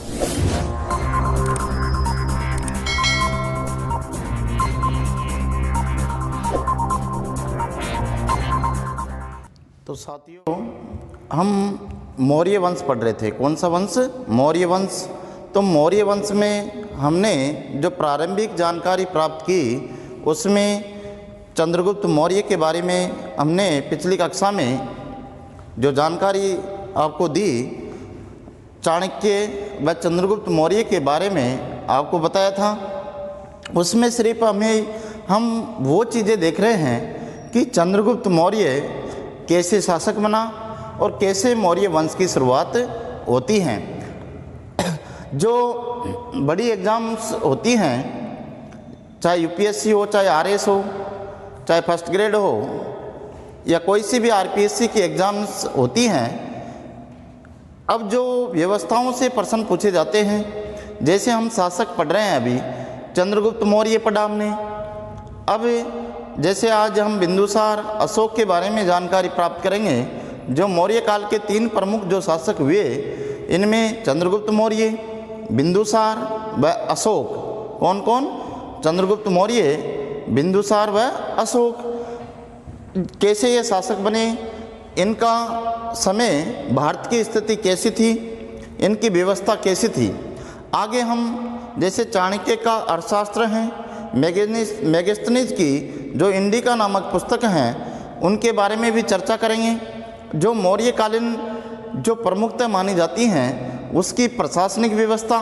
तो साथियों, हम मौर्य वंश पढ़ रहे थे। कौन सा वंश? मौर्य वंश। तो मौर्य वंश में हमने जो प्रारंभिक जानकारी प्राप्त की उसमें चंद्रगुप्त मौर्य के बारे में हमने पिछली कक्षा में जो जानकारी आपको दी, चाणक्य व चंद्रगुप्त मौर्य के बारे में आपको बताया था। उसमें सिर्फ हम वो चीज़ें देख रहे हैं कि चंद्रगुप्त मौर्य कैसे शासक बना और कैसे मौर्य वंश की शुरुआत होती हैं। जो बड़ी एग्ज़ाम्स होती हैं, चाहे यूपीएससी हो, चाहे आरएस हो, चाहे फर्स्ट ग्रेड हो, या कोई सी भी आरपीएससी की एग्ज़ाम्स होती हैं, अब जो व्यवस्थाओं से प्रश्न पूछे जाते हैं, जैसे हम शासक पढ़ रहे हैं, अभी चंद्रगुप्त मौर्य पढ़ा हमने। अब जैसे आज हम बिंदुसार, अशोक के बारे में जानकारी प्राप्त करेंगे। जो मौर्य काल के 3 प्रमुख जो शासक हुए, इनमें चंद्रगुप्त मौर्य, बिंदुसार व अशोक। कौन कौन? चंद्रगुप्त मौर्य, बिंदुसार व अशोक। कैसे ये शासक बने, इनका समय भारत की स्थिति कैसी थी, इनकी व्यवस्था कैसी थी। आगे हम जैसे चाणक्य का अर्थशास्त्र है, मेगस्थनीज की जो इंडिका नामक पुस्तक हैं, उनके बारे में भी चर्चा करेंगे। जो मौर्यकालीन जो प्रमुखता मानी जाती हैं, उसकी प्रशासनिक व्यवस्था,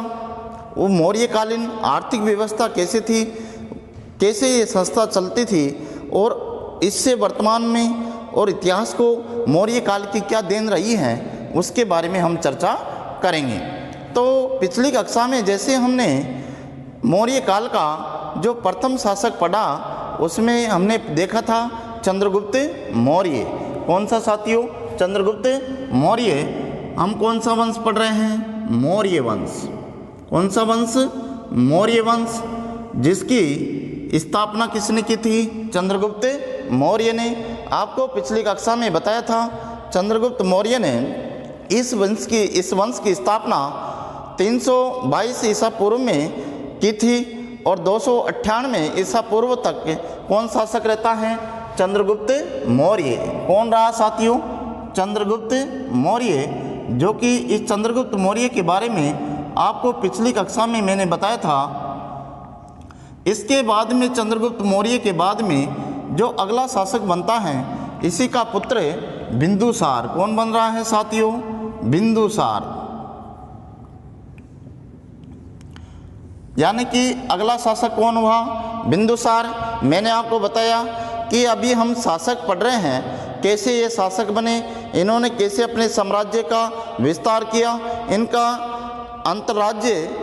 वो मौर्यकालीन आर्थिक व्यवस्था कैसी थी, कैसे ये संस्था चलती थी, और इससे वर्तमान में और इतिहास को मौर्य काल की क्या देन रही है, उसके बारे में हम चर्चा करेंगे। तो पिछली कक्षा में जैसे हमने मौर्य काल का जो प्रथम शासक पढ़ा, उसमें हमने देखा था चंद्रगुप्त मौर्य। कौन सा साथियों? चंद्रगुप्त मौर्य। हम कौन सा वंश पढ़ रहे हैं? मौर्य वंश। कौन सा वंश? मौर्य वंश, जिसकी स्थापना किसने की थी? चंद्रगुप्त मौर्य ने। आपको पिछली कक्षा में बताया था, चंद्रगुप्त मौर्य ने इस वंश की स्थापना 322 ईसा पूर्व में की थी, और 298 ईसा पूर्व तक कौन शासक रहता है? चंद्रगुप्त मौर्य। कौन रहा साथियों? चंद्रगुप्त मौर्य। जो कि इस चंद्रगुप्त मौर्य के बारे में आपको पिछली कक्षा में मैंने बताया था। इसके बाद में, चंद्रगुप्त मौर्य के बाद में जो अगला शासक बनता है, इसी का पुत्र बिंदुसार। कौन बन रहा है साथियों? बिंदुसार। यानी कि अगला शासक कौन हुआ? बिंदुसार। मैंने आपको बताया कि अभी हम शासक पढ़ रहे हैं, कैसे ये शासक बने, इन्होंने कैसे अपने साम्राज्य का विस्तार किया, इनका अंतर्राज्य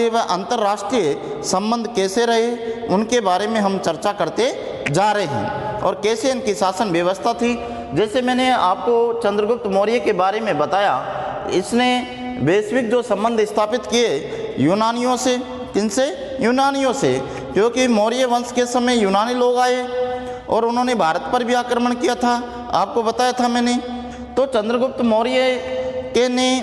व अंतर्राष्ट्रीय संबंध कैसे रहे, उनके बारे में हम चर्चा करते जा रहे हैं, और कैसे इनकी शासन व्यवस्था थी। जैसे मैंने आपको चंद्रगुप्त मौर्य के बारे में बताया, इसने वैश्विक जो संबंध स्थापित किए यूनानियों से। किनसे? यूनानियों से, क्योंकि मौर्य वंश के समय यूनानी लोग आए और उन्होंने भारत पर भी आक्रमण किया था, आपको बताया था मैंने। तो चंद्रगुप्त मौर्य के ने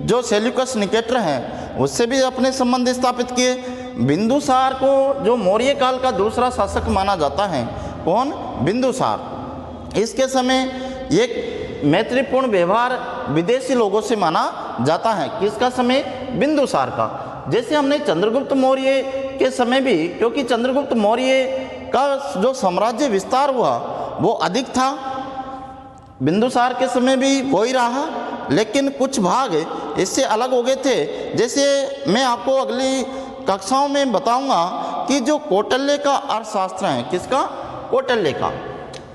जो सेल्यूकस निकेटर हैं, उससे भी अपने संबंध स्थापित किए। बिंदुसार को जो मौर्य काल का दूसरा शासक माना जाता है, कौन? बिंदुसार। इसके समय एक मैत्रीपूर्ण व्यवहार विदेशी लोगों से माना जाता है। किसका समय? बिंदुसार का। जैसे हमने चंद्रगुप्त मौर्य के समय भी, क्योंकि चंद्रगुप्त मौर्य का जो साम्राज्य विस्तार हुआ वो अधिक था, बिंदुसार के समय भी वही रहा, लेकिन कुछ भाग इससे अलग हो गए थे। जैसे मैं आपको अगली कक्षाओं में बताऊंगा कि जो कौटिल्य का अर्थशास्त्र है, किसका? कौटिल्य का।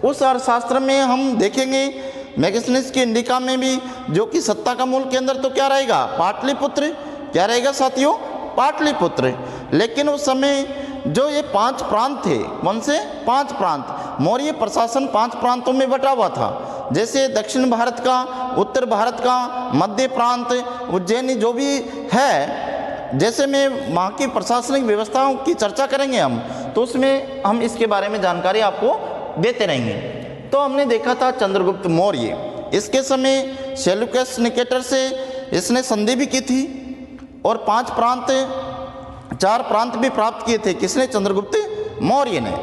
उस अर्थशास्त्र में हम देखेंगे मैगस्थनीज की इंडिका में भी, जो कि सत्ता का मूल केंद्र तो क्या रहेगा? पाटलिपुत्र। क्या रहेगा साथियों? पाटलिपुत्र। लेकिन उस समय जो ये 5 प्रांत थे, कौन से? 5 प्रांत। मौर्य प्रशासन 5 प्रांतों में बटा हुआ था। जैसे दक्षिण भारत का, उत्तर भारत का, मध्य प्रांत, उज्जैनी जो भी है, जैसे में वहाँ की प्रशासनिक व्यवस्थाओं की चर्चा करेंगे हम, तो उसमें हम इसके बारे में जानकारी आपको देते रहेंगे। तो हमने देखा था चंद्रगुप्त मौर्य, इसके समय सेल्यूकस निकेटर से इसने संधि भी की थी और 4 प्रांत भी प्राप्त किए थे। किसने? चंद्रगुप्त मौर्य ने।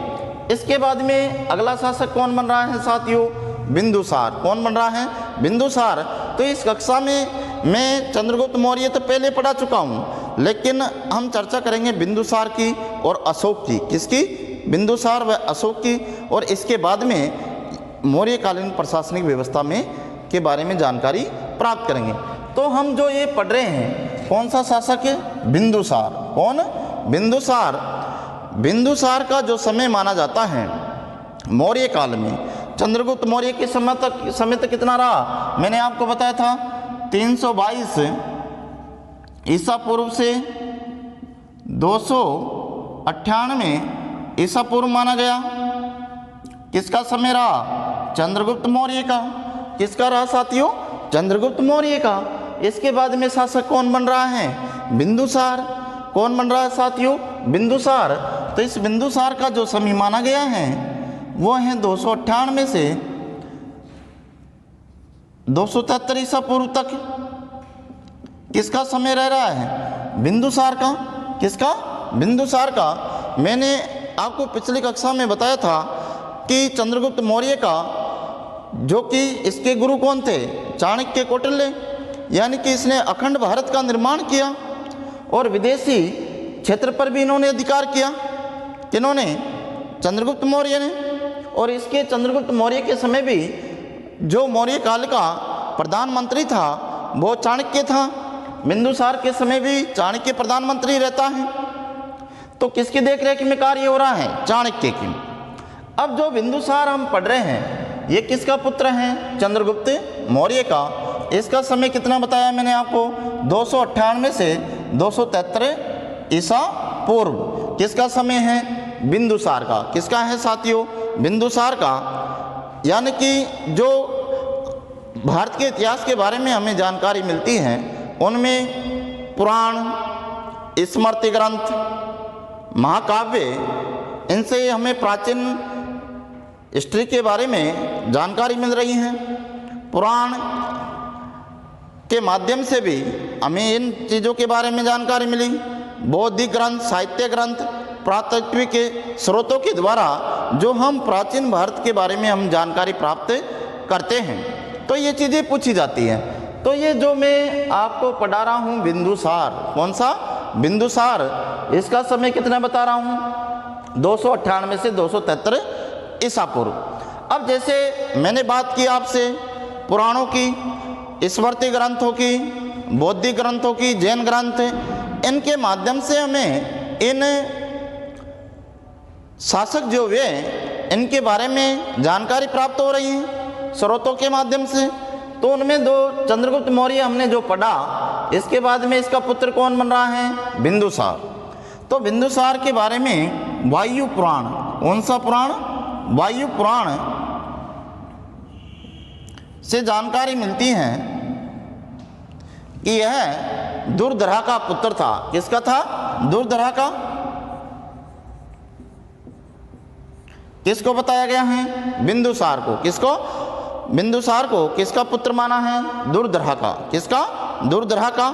इसके बाद में अगला शासक कौन बन रहा है साथियों? बिंदुसार। कौन बन रहा है? बिंदुसार। तो इस कक्षा में मैं चंद्रगुप्त मौर्य तो पहले पढ़ा चुका हूँ, लेकिन हम चर्चा करेंगे बिंदुसार की और अशोक की। किसकी? बिंदुसार व अशोक की। और इसके बाद में मौर्यकालीन प्रशासनिक व्यवस्था में के बारे में जानकारी प्राप्त करेंगे। तो हम जो ये पढ़ रहे हैं, कौन सा शासक है? बिंदुसार। कौन? बिंदुसार। बिंदुसार का जो समय माना जाता है मौर्य काल में, चंद्रगुप्त मौर्य के समय तक कितना रहा? मैंने आपको बताया था 322 ईसा पूर्व से 298 ईसा पूर्व माना गया। किसका समय रहा? चंद्रगुप्त मौर्य का। किसका रहा साथियों? चंद्रगुप्त मौर्य का। इसके बाद में शासक कौन बन रहा है? बिंदुसार। कौन बन रहा है साथियों? बिंदुसार। तो इस बिंदुसार का जो समय माना गया है वो है 298 से 273 ईसा पूर्व तक। किसका समय रह रहा है? बिंदुसार का। किसका? बिंदुसार का। मैंने आपको पिछली कक्षा में बताया था कि चंद्रगुप्त मौर्य का जो कि इसके गुरु कौन थे? चाणक्य कौटिल्य। यानी कि इसने अखंड भारत का निर्माण किया और विदेशी क्षेत्र पर भी इन्होंने अधिकार किया। किन्होंने? चंद्रगुप्त मौर्य ने। और इसके चंद्रगुप्त मौर्य के समय भी जो मौर्य काल का प्रधानमंत्री था वो चाणक्य था। बिंदुसार के समय भी चाणक्य प्रधानमंत्री रहता है। तो किसकी देखरेख में कार्य हो रहा है? चाणक्य की। अब जो बिंदुसार हम पढ़ रहे हैं ये किसका पुत्र है? चंद्रगुप्त मौर्य का। इसका समय कितना बताया मैंने आपको? 298 से 273 ईसा पूर्व। किसका समय है? बिंदुसार का। किसका है साथियों? बिंदुसार का। यानी कि जो भारत के इतिहास के बारे में हमें जानकारी मिलती है उनमें पुराण, स्मृति ग्रंथ, महाकाव्य, इनसे हमें प्राचीन हिस्ट्री के बारे में जानकारी मिल रही है। पुराण के माध्यम से भी हमें इन चीज़ों के बारे में जानकारी मिली। बौद्धिक ग्रंथ, साहित्य ग्रंथ, पुरातत्विक के स्रोतों के द्वारा जो हम प्राचीन भारत के बारे में हम जानकारी प्राप्त करते हैं, तो ये चीज़ें पूछी जाती हैं। तो ये जो मैं आपको पढ़ा रहा हूँ बिंदुसार, कौन सा? बिंदुसार। इसका समय कितना बता रहा हूँ? 298 से 273 ईसा पूर्व। अब जैसे मैंने बात की आपसे पुराणों की, स्मृति ग्रंथों की, बौद्धिक ग्रंथों की, जैन ग्रंथ, इनके माध्यम से हमें इन शासक जो वे इनके बारे में जानकारी प्राप्त हो रही है स्रोतों के माध्यम से। तो उनमें दो चंद्रगुप्त मौर्य हमने जो पढ़ा, इसके बाद में इसका पुत्र कौन बन रहा है? बिंदुसार। तो बिंदुसार के बारे में वायु पुराण, कौन सा पुराण? वायु पुराण से जानकारी मिलती है कि यह दुर्धरा का पुत्र था। किसका था? दुर्धरा का। किसको बताया गया है? बिंदुसार को। किसको? बिंदुसार को। किसका पुत्र माना है? दुर्धरा का। किसका? दुर्धरा का।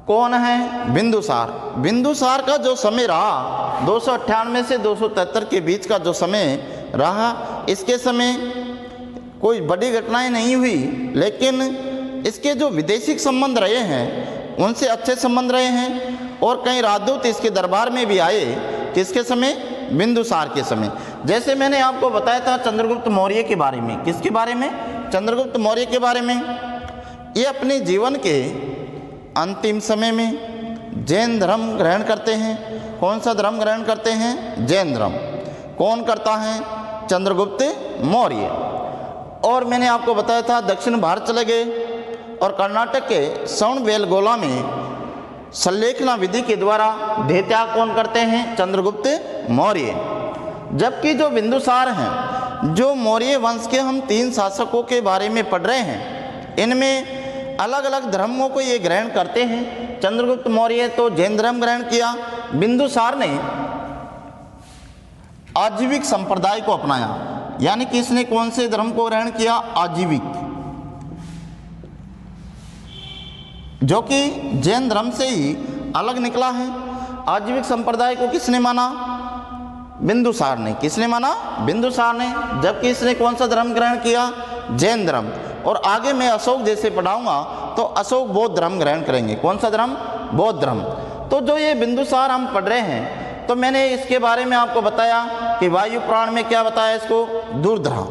कौन है? बिंदुसार। बिंदुसार का जो समय रहा 298 से 273 के बीच का जो समय रहा, इसके समय कोई बड़ी घटनाएं नहीं हुई, लेकिन इसके जो विदेशी संबंध रहे हैं उनसे अच्छे संबंध रहे हैं और कई राजदूत इसके दरबार में भी आए। किसके समय? बिंदुसार के समय। जैसे मैंने आपको बताया था चंद्रगुप्त मौर्य के बारे में। किसके बारे में? चंद्रगुप्त मौर्य के बारे में। ये अपने जीवन के अंतिम समय में जैन धर्म ग्रहण करते हैं। कौन सा धर्म ग्रहण करते हैं? जैन धर्म। कौन करता है? चंद्रगुप्त मौर्य। और मैंने आपको बताया था दक्षिण भारत चले गए और कर्नाटक के श्रवणबेलगोला में संलेखना विधि के द्वारा देहत्याग कौन करते हैं? चंद्रगुप्त मौर्य। जबकि जो बिंदुसार हैं, जो मौर्य वंश के हम 3 शासकों के बारे में पढ़ रहे हैं, इनमें अलग अलग धर्मों को ये ग्रहण करते हैं। चंद्रगुप्त मौर्य तो जैन धर्म ग्रहण किया, बिंदुसार ने आजीविक संप्रदाय को अपनाया। यानी कि इसने कौन से धर्म को ग्रहण किया? आजीविक। जो कि जैन धर्म से ही अलग निकला है। आजीविक संप्रदाय को किसने माना? बिंदुसार ने। किसने माना? बिंदुसार ने। जबकि इसने कौन सा धर्म ग्रहण किया? जैन धर्म। और आगे मैं अशोक जैसे पढ़ाऊंगा तो अशोक बौद्ध धर्म ग्रहण करेंगे। कौन सा धर्म? बौद्ध धर्म। तो जो ये बिंदुसार हम पढ़ रहे हैं, तो मैंने इसके बारे में आपको बताया कि वायु पुराण में क्या बताया इसको? दुर्धरा।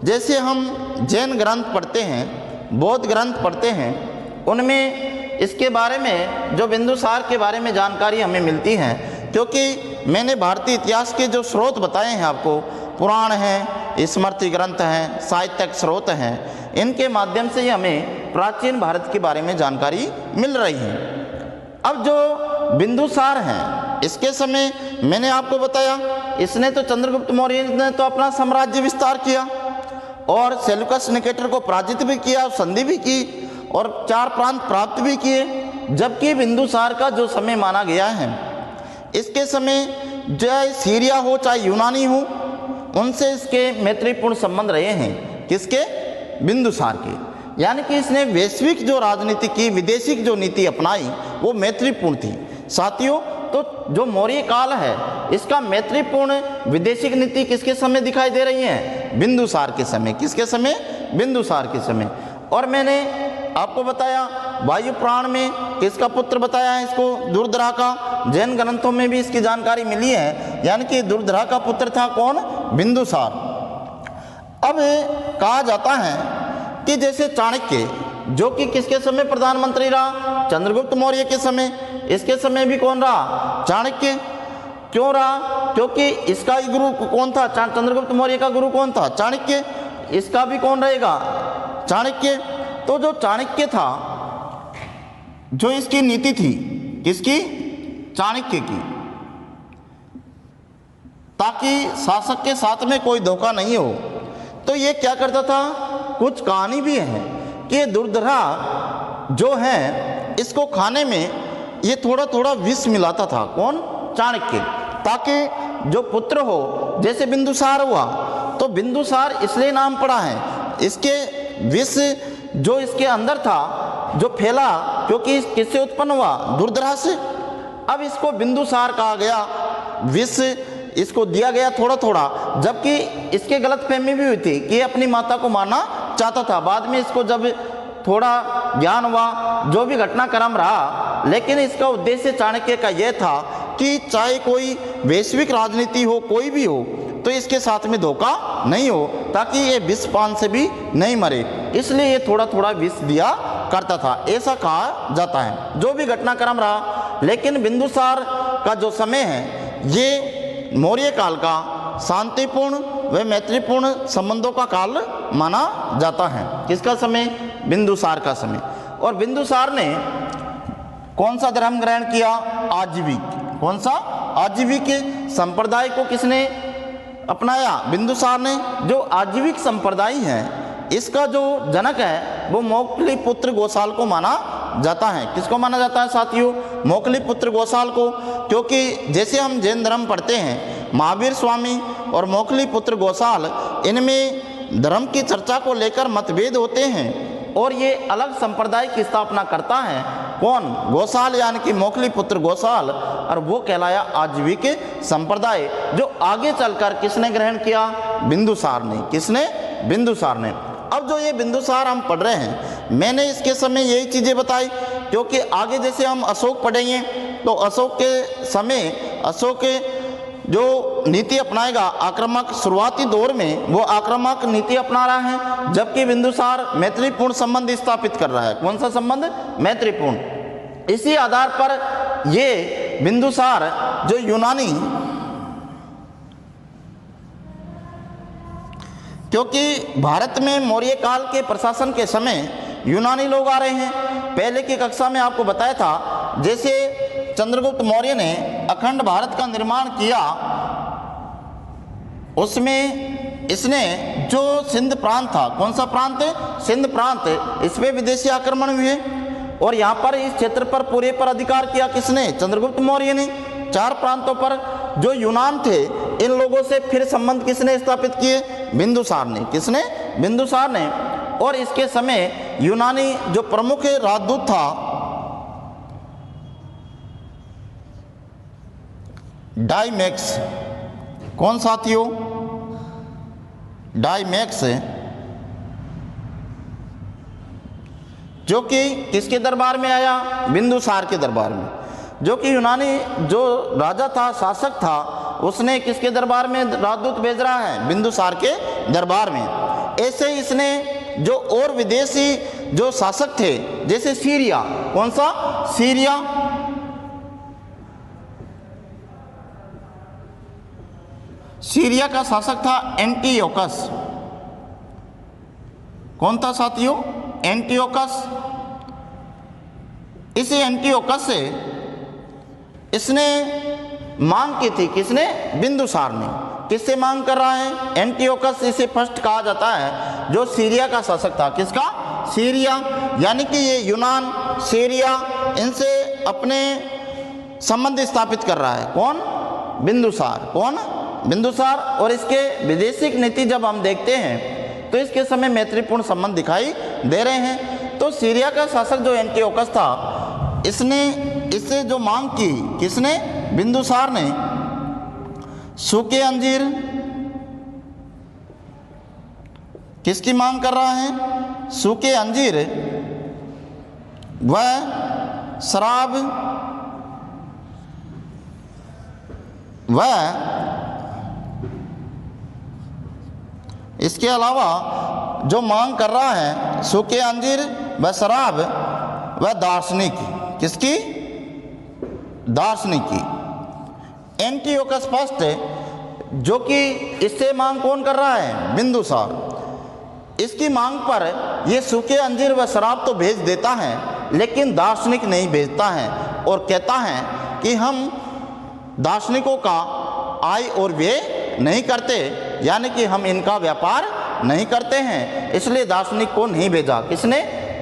जैसे हम जैन ग्रंथ पढ़ते हैं, बौद्ध ग्रंथ पढ़ते हैं, उनमें इसके बारे में जो बिंदुसार के बारे में जानकारी हमें मिलती है, क्योंकि मैंने भारतीय इतिहास के जो स्रोत बताए हैं आपको, पुराण हैं, स्मृति ग्रंथ हैं, साहित्यिक स्रोत हैं, इनके माध्यम से ही हमें प्राचीन भारत के बारे में जानकारी मिल रही है। अब जो बिंदुसार हैं, इसके समय मैंने आपको बताया, इसने तो चंद्रगुप्त मौर्य ने तो अपना साम्राज्य विस्तार किया और सेल्यूकस निकेटर को पराजित भी किया, संधि भी की और 4 प्रांत प्राप्त भी किए। जबकि बिंदुसार का जो समय माना गया है, इसके समय चाहे सीरिया हो चाहे यूनानी हो, उनसे इसके मैत्रीपूर्ण संबंध रहे हैं। किसके? बिंदुसार के। यानी कि इसने वैश्विक जो राजनीति की, विदेशिक जो नीति अपनाई, वो मैत्रीपूर्ण थी। साथियों, तो जो मौर्य काल है, इसका मैत्रीपूर्ण विदेशिक नीति किसके समय दिखाई दे रही है? बिंदुसार के समय। किसके समय? बिंदुसार के समय। और मैंने आपको बताया वायु पुराण में किसका पुत्र बताया है इसको? दुर्धरा का। जैन ग्रंथों में भी इसकी जानकारी मिली है, यानी कि दुर्धरा का पुत्र था कौन? बिंदुसार। अब कहा जाता है कि जैसे चाणक्य, जो कि किसके समय प्रधानमंत्री रहा? चंद्रगुप्त मौर्य के समय। इसके समय भी कौन रहा? चाणक्य। क्यों रहा? क्योंकि इसका गुरु कौन था? चंद्रगुप्त मौर्य का गुरु कौन था? चाणक्य। इसका भी कौन रहेगा? चाणक्य। तो जो चाणक्य था, जो इसकी नीति थी, किसकी? चाणक्य की, ताकि शासक के साथ में कोई धोखा नहीं हो, तो ये क्या करता था? कुछ कहानी भी है कि दुर्धरा जो है, इसको खाने में ये थोड़ा थोड़ा विष मिलाता था। कौन? चाणक्य। ताकि जो पुत्र हो, जैसे बिंदुसार हुआ, तो बिंदुसार इसलिए नाम पड़ा है, इसके विष जो इसके अंदर था, जो फैला, क्योंकि किससे उत्पन्न हुआ? दुर्धरा से। अब इसको बिंदुसार कहा गया, विष इसको दिया गया थोड़ा थोड़ा। जबकि इसके गलतफहमी भी हुई थी कि ये अपनी माता को मारना चाहता था। बाद में इसको जब थोड़ा ज्ञान हुआ, जो भी घटनाक्रम रहा, लेकिन इसका उद्देश्य चाणक्य का यह था कि चाहे कोई वैश्विक राजनीति हो, कोई भी हो, तो इसके साथ में धोखा नहीं हो, ताकि ये विष पान से भी नहीं मरे। इसलिए ये थोड़ा थोड़ा विष दिया करता था, ऐसा कहा जाता है। जो भी घटनाक्रम रहा, लेकिन बिंदुसार का जो समय है, ये मौर्य काल का शांतिपूर्ण व मैत्रीपूर्ण संबंधों का काल माना जाता है। किसका समय? बिंदुसार का समय। और बिंदुसार ने कौन सा धर्म ग्रहण किया? आजीविक। कौन सा? आजीविक संप्रदाय को किसने अपनाया? बिंदुसार ने। जो आजीविक संप्रदाय है, इसका जो जनक है वो मौखली पुत्र गोसाल को माना जाता है। किसको माना जाता है साथियों? मौखली पुत्र गोसाल को। क्योंकि जैसे हम जैन धर्म पढ़ते हैं, महावीर स्वामी और मौखली पुत्र गोसाल, इनमें धर्म की चर्चा को लेकर मतभेद होते हैं और ये अलग संप्रदाय की स्थापना करता है। कौन? गोसाल, यानी कि मौखली पुत्र गोसाल, और वो कहलाया आजीविक संप्रदाय, जो आगे चलकर किसने ग्रहण किया? बिंदुसार ने। किसने? बिंदुसार ने। अब जो ये बिंदुसार हम पढ़ रहे हैं, मैंने इसके समय यही चीज़ें बताई, क्योंकि आगे जैसे हम अशोक पढ़ेंगे तो अशोक के समय अशोक जो नीति अपनाएगा आक्रामक, शुरुआती दौर में वो आक्रामक नीति अपना रहा है, जबकि बिंदुसार मैत्रीपूर्ण संबंध स्थापित कर रहा है। कौन सा संबंध? मैत्रीपूर्ण। इसी आधार पर ये बिंदुसार जो यूनानी, क्योंकि भारत में मौर्य काल के प्रशासन के समय यूनानी लोग आ रहे हैं। पहले की कक्षा में आपको बताया था, जैसे चंद्रगुप्त मौर्य ने अखंड भारत का निर्माण किया, उसमें इसने जो सिंध प्रांत था, कौन सा प्रांत? सिंध प्रांत, इस पे विदेशी आक्रमण हुए और यहाँ पर इस क्षेत्र पर पूरे पर अधिकार किया। किसने? चंद्रगुप्त मौर्य ने। 4 प्रांतों पर जो यूनान थे, इन लोगों से फिर संबंध किसने स्थापित किए? बिंदुसार ने। किसने? बिंदुसार ने। और इसके समय यूनानी जो प्रमुख राजदूत था, डाइमैक्स। कौन साथियों? डाइमैक्स, जो कि किसके दरबार में आया? बिंदुसार के दरबार में। जो कि यूनानी जो राजा था, शासक था, उसने किसके दरबार में राजदूत भेज रहा है? बिंदुसार के दरबार में। ऐसे ही इसने जो और विदेशी जो शासक थे, जैसे सीरिया, कौन सा? सीरिया, सीरिया का शासक था एंटियोकस। कौन था साथियों? एंटियोकस। इसी एंटियोकस से इसने मांग की थी, किसने? बिंदुसार ने। किससे मांग कर रहा है? एंटियोकस, इसे फर्स्ट कहा जाता है, जो सीरिया का शासक था। किसका? सीरिया, यानी कि ये यूनान, सीरिया, इनसे अपने संबंध स्थापित कर रहा है। कौन? बिंदुसार। कौन? बिंदुसार। और इसके विदेशिक नीति जब हम देखते हैं तो इसके समय मैत्रीपूर्ण संबंध दिखाई दे रहे हैं। तो सीरिया का शासक जो एंटियोकस था, इसने इससे जो मांग की, किसने? बिंदुसार ने। सूखे अंजीर, किसकी मांग कर रहा है? सूखे अंजीर व शराब व इसके अलावा जो मांग कर रहा है सूखे अंजीर व शराब व दार्शनिक। किसकी? दार्शनिक की। एंटियोकस फर्स्ट, जो कि इससे मांग कौन कर रहा है? बिंदुसार। इसकी मांग पर ये सूखे अंजीर व शराब तो भेज देता है, लेकिन दार्शनिक नहीं भेजता है और कहता है कि हम दार्शनिकों का आय और व्यय नहीं करते, यानी कि हम इनका व्यापार नहीं करते हैं, इसलिए दार्शनिक को नहीं भेजा। किसने?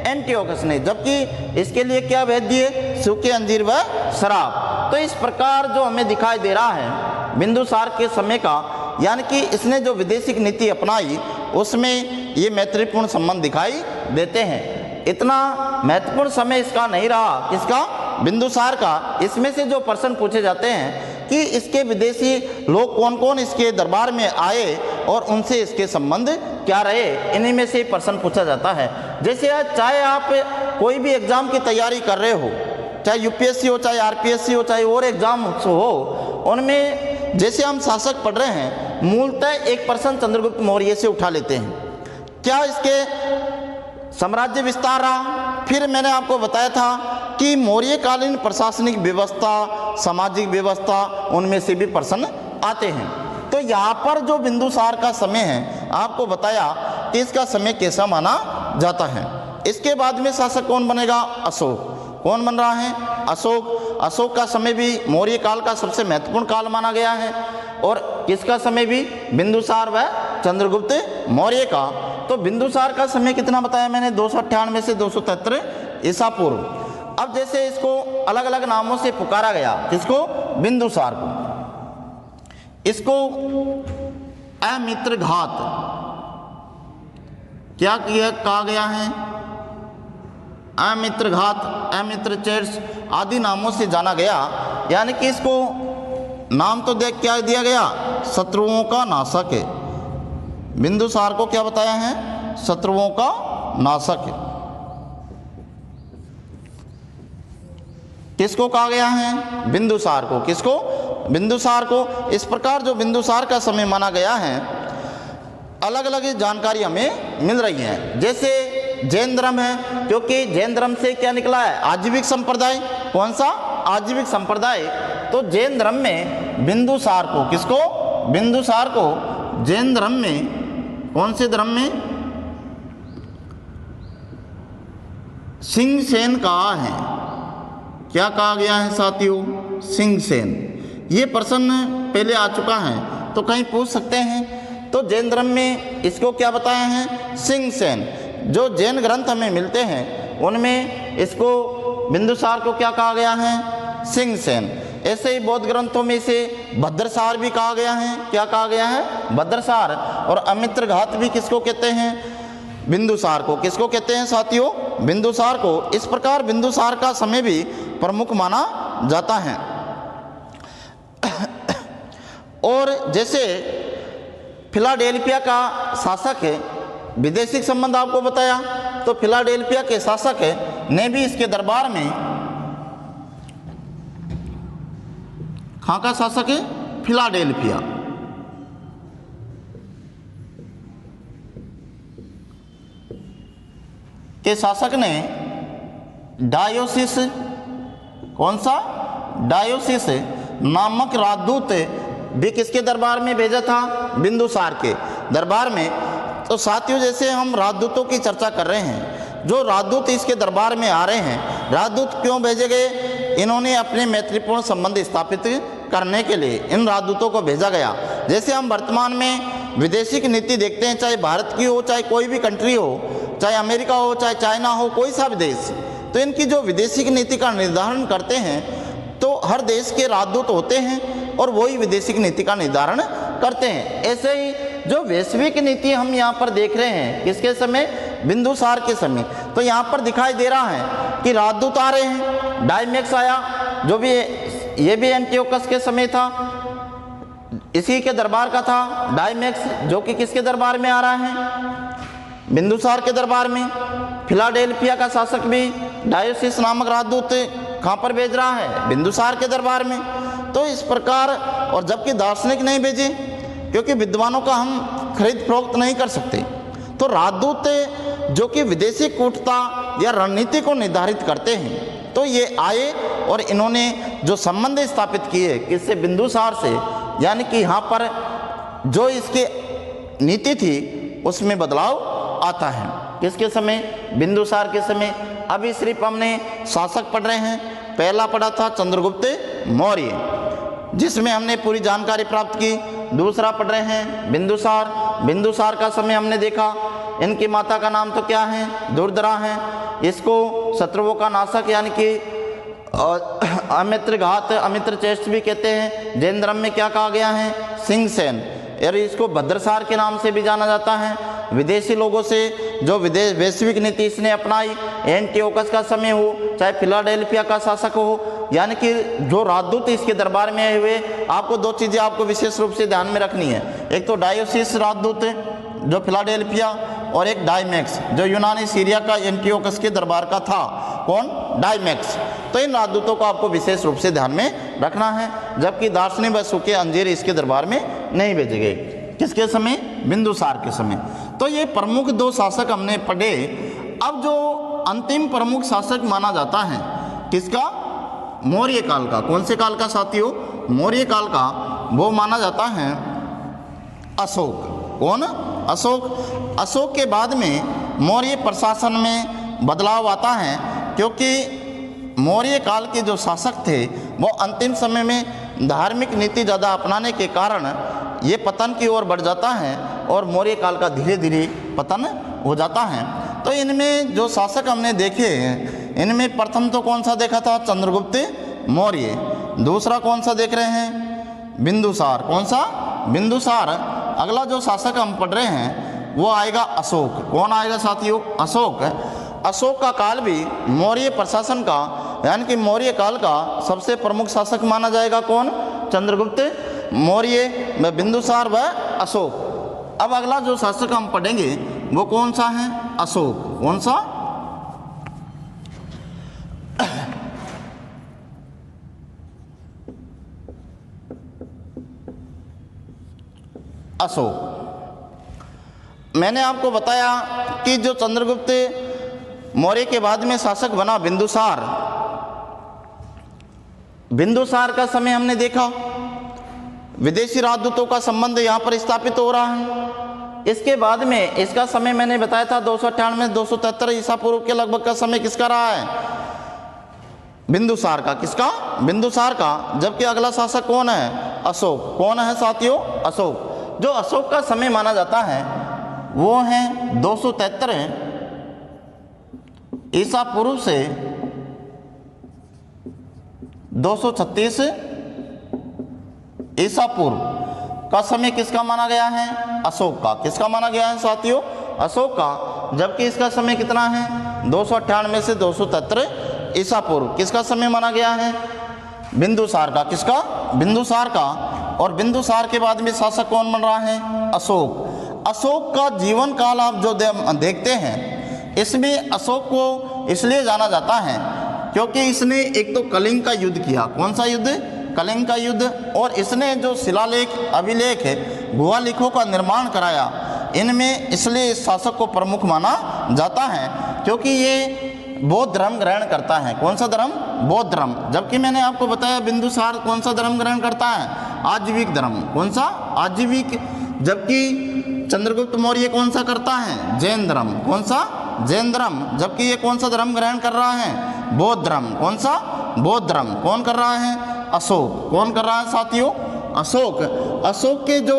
एंटियोकस ने। जबकि इसके लिए क्या भेज दिए? सूखे अंजीर व शराब। तो इस प्रकार जो हमें दिखाई दे रहा है बिंदुसार के समय का, यानी कि इसने जो विदेशिक नीति अपनाई उसमें ये मैत्रीपूर्ण संबंध दिखाई देते हैं। इतना महत्वपूर्ण समय इसका नहीं रहा, किसका? बिंदुसार का। इसमें से जो प्रश्न पूछे जाते हैं कि इसके विदेशी लोग कौन कौन इसके दरबार में आए और उनसे इसके संबंध क्या रहे, इन्हीं में से प्रश्न पूछा जाता है। जैसे आज चाहे आप कोई भी एग्जाम की तैयारी कर रहे हो, चाहे यूपीएससी हो, चाहे आरपीएससी हो, चाहे और एग्जाम हो, उनमें जैसे हम शासक पढ़ रहे हैं, मूलतः एक प्रश्न चंद्रगुप्त मौर्य से उठा लेते हैं। क्या इसके साम्राज्य विस्तार रहा? फिर मैंने आपको बताया था कि मौर्यकालीन प्रशासनिक व्यवस्था, सामाजिक व्यवस्था, उनमें से भी प्रश्न आते हैं। तो यहाँ पर जो बिंदुसार का समय है, आपको बताया कि इसका समय कैसा माना जाता है। इसके बाद में शासक कौन बनेगा? अशोक। कौन बन रहा है? अशोक। अशोक का समय भी मौर्य काल का सबसे महत्वपूर्ण काल माना गया है। और किसका समय भी? बिंदुसार व चंद्रगुप्त मौर्य का। तो बिंदुसार का समय कितना बताया मैंने? 298 से 273 ईसा पूर्व। अब जैसे इसको अलग अलग नामों से पुकारा गया, किसको? बिंदुसार को। इसको अमित्र घात क्या किया कहा गया है? अमित्र घात, अमित्र चेट्स आदि नामों से जाना गया। यानी कि इसको नाम तो देख क्या दिया गया? शत्रुओं का नाशक है। बिंदुसार को क्या बताया है? शत्रुओं का नाशक है। किसको कहा गया है? बिंदुसार को। किसको? बिंदुसार को। इस प्रकार जो बिंदुसार का समय माना गया है, अलग अलग जानकारी हमें मिल रही है। जैसे जैन धर्म है, क्योंकि जैन धर्म से क्या निकला है? आजीविक संप्रदाय। कौन सा? आजीविक संप्रदाय। तो जैन धर्म में बिंदुसार को, किसको? बिंदुसार को जैन धर्म में, कौन से धर्म में? सिंहसेन कहा है। क्या कहा गया है साथियों? सिंहसेन। ये प्रश्न पहले आ चुका है, तो कहीं पूछ सकते हैं। तो जैन धर्म में इसको क्या बताया है? सिंहसेन। जो जैन ग्रंथ हमें मिलते हैं उनमें इसको बिंदुसार को क्या कहा गया है? सिंहसेन। ऐसे ही बौद्ध ग्रंथों में इसे भद्रसार भी कहा गया है। क्या कहा गया है? भद्रसार। और अमित्र घात भी किसको कहते हैं? बिंदुसार को। किसको कहते हैं साथियों? बिंदुसार को। इस प्रकार बिंदुसार का समय भी प्रमुख माना जाता है। और जैसे फिलाडेल्फिया का शासक है, विदेशी संबंध आपको बताया, तो फिलाडेल्फिया के शासक ने भी इसके दरबार में, कहाँ का शासक है? फिलाडेल्फिया, के शासक ने डायोसिस, कौन सा? डायोसिस नामक राजदूत भी किसके दरबार में भेजा था? बिंदुसार के दरबार में। तो साथियों, जैसे हम राजदूतों की चर्चा कर रहे हैं, जो राजदूत इसके दरबार में आ रहे हैं, राजदूत क्यों भेजे गए? इन्होंने अपने मैत्रीपूर्ण संबंध स्थापित करने के लिए इन राजदूतों को भेजा गया। जैसे हम वर्तमान में विदेशी की नीति देखते हैं, चाहे भारत की हो, चाहे कोई भी कंट्री हो, चाहे अमेरिका हो, चाहे चाइना हो, कोई सा भी देश, तो इनकी जो विदेशी की नीति का निर्धारण करते हैं, तो हर देश के राजदूत होते हैं और वही विदेशी की नीति का निर्धारण करते हैं। ऐसे ही जो वैश्विक नीति हम यहाँ पर देख रहे हैं, किसके समय? बिंदुसार के समय। तो यहाँ पर दिखाई दे रहा है कि राजदूत आ रहे हैं, डायमेक्स आया, जो भी ये भी एंटियोकस के समय था, इसी के दरबार का था डायमेक्स, जो कि किसके दरबार में आ रहा है? बिंदुसार के दरबार में। फिलाडेल्फिया का शासक भी डायोसिस नामक राजदूत कहाँ पर भेज रहा है? बिंदुसार के दरबार में। तो इस प्रकार, और जबकि दार्शनिक नहीं भेजे, क्योंकि विद्वानों का हम खरीद फरोख्त नहीं कर सकते, तो राजदूत जो कि विदेशी कूटता या रणनीति को निर्धारित करते हैं, तो ये आए और इन्होंने जो संबंध स्थापित किए किससे? बिंदुसार से। यानी कि यहाँ पर जो इसकी नीति थी उसमें बदलाव आता है। किसके समय? बिंदुसार के समय। अभी सिर्फ हमने शासक पढ़ रहे हैं। पहला पढ़ा था चंद्रगुप्त मौर्य, जिसमें हमने पूरी जानकारी प्राप्त की। दूसरा पढ़ रहे हैं बिंदुसार। बिंदुसार का समय हमने देखा। इनकी माता का नाम तो क्या है? दुर्धरा है। इसको शत्रुओं का नाशक यानी कि अमित्रघात, अमित्रचेष्ट भी कहते हैं। जैन धर्म में क्या कहा गया है? सिंहसेन। और इसको भद्रसार के नाम से भी जाना जाता है। विदेशी लोगों से जो वैश्विक नीति इसने अपनाई, एंटियोकस का समय हो, चाहे फिलाडेल्फिया का शासक हो, यानी कि जो राजदूत इसके दरबार में आए हुए, आपको दो चीज़ें आपको विशेष रूप से ध्यान में रखनी है। एक तो डायोसिस राजदूत जो फिलाडेल्फिया, और एक डायमेक्स जो यूनानी सीरिया का एंटियोकस के दरबार का था। कौन? डायमेक्स। तो इन राजदूतों को आपको विशेष रूप से ध्यान में रखना है। जबकि दार्शनिक व सुके अंजीर इसके दरबार में नहीं भेजे गए। किसके समय? बिंदुसार के समय। तो ये प्रमुख दो शासक हमने पढ़े। अब जो अंतिम प्रमुख शासक माना जाता है किसका? मौर्य काल का। कौन से काल का साथियों? मौर्य काल का। वो माना जाता है अशोक। कौन? अशोक। अशोक के बाद में मौर्य प्रशासन में बदलाव आता है, क्योंकि मौर्य काल के जो शासक थे वो अंतिम समय में धार्मिक नीति ज़्यादा अपनाने के कारण ये पतन की ओर बढ़ जाता है और मौर्य काल का धीरे धीरे पतन हो जाता है। तो इनमें जो शासक हमने देखे, इनमें प्रथम तो कौन सा देखा था? चंद्रगुप्त मौर्य। दूसरा कौन सा देख रहे हैं? बिंदुसार। कौन सा? बिंदुसार। अगला जो शासक हम पढ़ रहे हैं वो आएगा अशोक। कौन आएगा साथियों? अशोक। अशोक का काल भी मौर्य प्रशासन का यानी कि मौर्य काल का सबसे प्रमुख शासक माना जाएगा। कौन? चंद्रगुप्त मौर्य, व बिंदुसार व अशोक। अब अगला जो शासक हम पढ़ेंगे वो कौन सा है? अशोक। कौन सा? अशोक। मैंने आपको बताया कि जो चंद्रगुप्त मौर्य के बाद में शासक बना बिंदुसार, बिंदुसार का समय हमने देखा। विदेशी राजदूतों का संबंध यहाँ पर स्थापित हो रहा है। इसके बाद में इसका समय मैंने बताया था 298 273 ईसा पूर्व के लगभग का समय किसका रहा है? बिंदुसार का। किसका? बिंदुसार का। जबकि अगला शासक कौन है? अशोक। कौन है साथियों? अशोक। जो अशोक का समय माना जाता है वो है 273 ईसा पूर्व से 236 ईसा पूर्व का समय किसका माना गया है? अशोक का। किसका माना गया है साथियों? अशोक का। जबकि इसका समय कितना है? 298 से 273 ईसा पूर्व। किसका समय माना गया है? बिंदुसार का। किसका? बिंदुसार का। और बिंदुसार के बाद में शासक कौन बन रहा है? अशोक। अशोक का जीवन काल आप जो देखते हैं, इसमें अशोक को इसलिए जाना जाता है क्योंकि इसने एक तो कलिंग का युद्ध किया। कौन सा युद्ध? कलिंग का युद्ध। और इसने जो शिलालेख, अभिलेख, गुहा लेखों का निर्माण कराया, इनमें इसलिए इस शासक को प्रमुख माना जाता है क्योंकि ये बौद्ध धर्म ग्रहण करता है। कौन सा धर्म? बौद्ध धर्म। जबकि मैंने आपको बताया बिंदुसार कौन सा धर्म ग्रहण करता है? आजीविक धर्म। कौन सा? आजीविक। जबकि चंद्रगुप्त मौर्य कौन सा करता है? जैन धर्म। कौन सा? जैन धर्म। जबकि ये कौन सा धर्म ग्रहण कर रहा है? बौद्ध धर्म। कौन सा? बौद्ध धर्म। कौन कर रहा है? अशोक। कौन कर रहा है साथियों? अशोक। अशोक के जो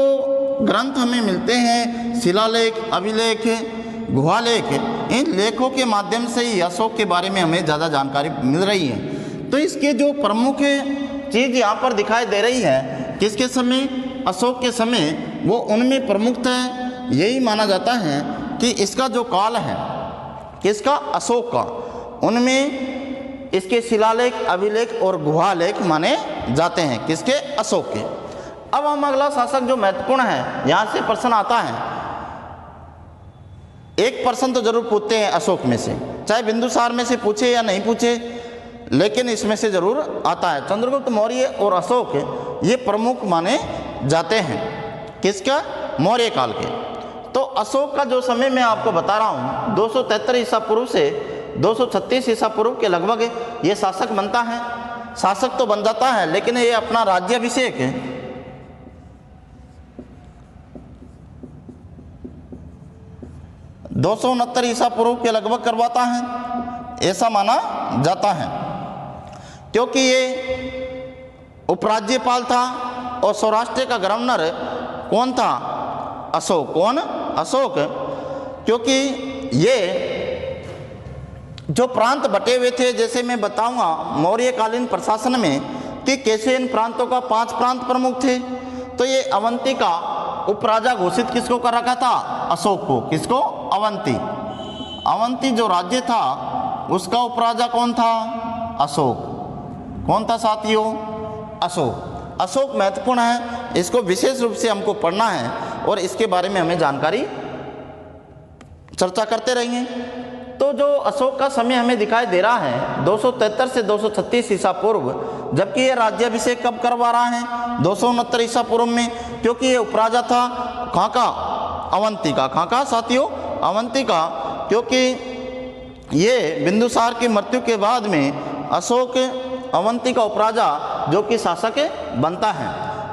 ग्रंथ हमें मिलते हैं, शिलालेख, अभिलेख, गुहालेख, इन लेखों के माध्यम से ही अशोक के बारे में हमें ज़्यादा जानकारी मिल रही है। तो इसके जो प्रमुख चीज़ यहाँ पर दिखाई दे रही है, किसके समय? अशोक के समय, वो उनमें प्रमुखतः यही माना जाता है कि इसका जो काल है, किसका? अशोक का, उनमें इसके शिलालेख, अभिलेख और गुहालेख माने जाते हैं। किसके? अशोक के। अब हम अगला शासक जो महत्वपूर्ण है, यहाँ से प्रश्न आता है, एक प्रश्न तो जरूर पूछते हैं अशोक में से, चाहे बिंदुसार में से पूछे या नहीं पूछे, लेकिन इसमें से जरूर आता है। चंद्रगुप्त मौर्य और अशोक ये प्रमुख माने जाते हैं। किसका? मौर्य काल के। तो अशोक का जो समय मैं आपको बता रहा हूँ, 273 ईसा पूर्व से 236 ईसा पूर्व के लगभग ये शासक बनता है। शासक तो बन जाता है, लेकिन ये अपना राज्याभिषेक 269 ईसा पूर्व के लगभग करवाता है, ऐसा माना जाता है। क्योंकि ये उपराज्यपाल था और सौराष्ट्र का गवर्नर कौन था? अशोक। कौन? अशोक। क्योंकि ये जो प्रांत बटे हुए थे, जैसे मैं बताऊंगा मौर्यकालीन प्रशासन में कि कैसे इन प्रांतों का 5 प्रांत प्रमुख थे। तो ये अवंती का उपराजा घोषित किसको कर रखा था? अशोक को। किसको? अवंती। अवंती जो राज्य था, उसका उपराजा कौन था? अशोक। कौन था साथियों? अशोक। अशोक महत्वपूर्ण है, इसको विशेष रूप से हमको पढ़ना है और इसके बारे में हमें जानकारी चर्चा करते रहेंगे। तो जो अशोक का समय हमें दिखाई दे रहा है 273 से 236 ईसा पूर्व, जबकि ये राज्याभिषेक कब करवा रहा है? 269 ईसा पूर्व में, क्योंकि ये उपराजा था कहाँ का? अवंती का। कहाँ का साथियों? अवंती का। क्योंकि ये बिंदुसार की मृत्यु के बाद में अशोक अवंती का उपराजा जो कि शासक बनता है।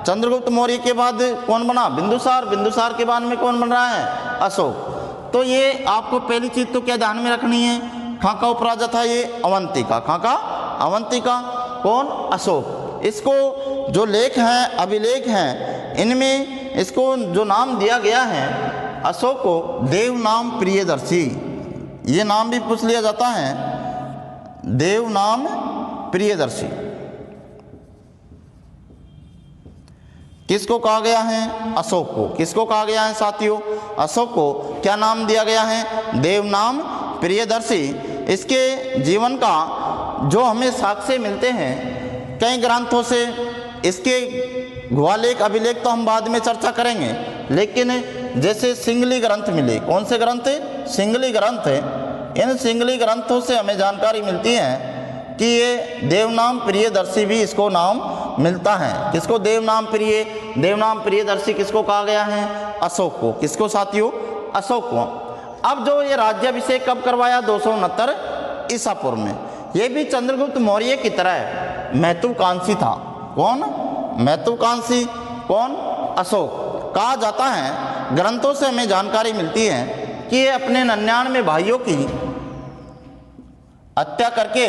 चंद्रगुप्त मौर्य के बाद कौन बना? बिंदुसार। बिंदुसार के बाद में कौन बन रहा है? अशोक। तो ये आपको पहली चीज तो क्या ध्यान में रखनी है? कहाँ का उपराजा था ये? अवंती का। कहाँ का? अवंती का। कौन? अशोक। इसको जो लेख हैं, अभिलेख हैं, इनमें इसको जो नाम दिया गया है अशोक को, देव नाम प्रियदर्शी, ये नाम भी पूछ लिया जाता है, देव नाम प्रियदर्शी। किसको कहा गया है? अशोक को। किसको कहा गया है साथियों? अशोक को। क्या नाम दिया गया है? देव नाम प्रियदर्शी। इसके जीवन का जो हमें साक्ष्य मिलते हैं कई ग्रंथों से, इसके गुहालेख, अभिलेख तो हम बाद में चर्चा करेंगे, लेकिन जैसे सिंगली ग्रंथ मिले। कौन से ग्रंथ? सिंगली ग्रंथ। इन सिंगली ग्रंथों से हमें जानकारी मिलती है कि ये देवनाम प्रियदर्शी भी इसको नाम मिलता है। किसको? देवनाम प्रिय। देवनाम प्रियदर्शी किसको कहा गया है? अशोक को। किसको साथियों? अशोक को। अब जो ये राज्याभिषेक कब करवाया? 269 ईसा पूर्व में। ये भी चंद्रगुप्त मौर्य की तरह महत्वाकांक्षी था। कौन? महत्वाकांक्षी। कौन? अशोक। कहा जाता है, ग्रंथों से हमें जानकारी मिलती है कि ये अपने 99 भाइयों की हत्या करके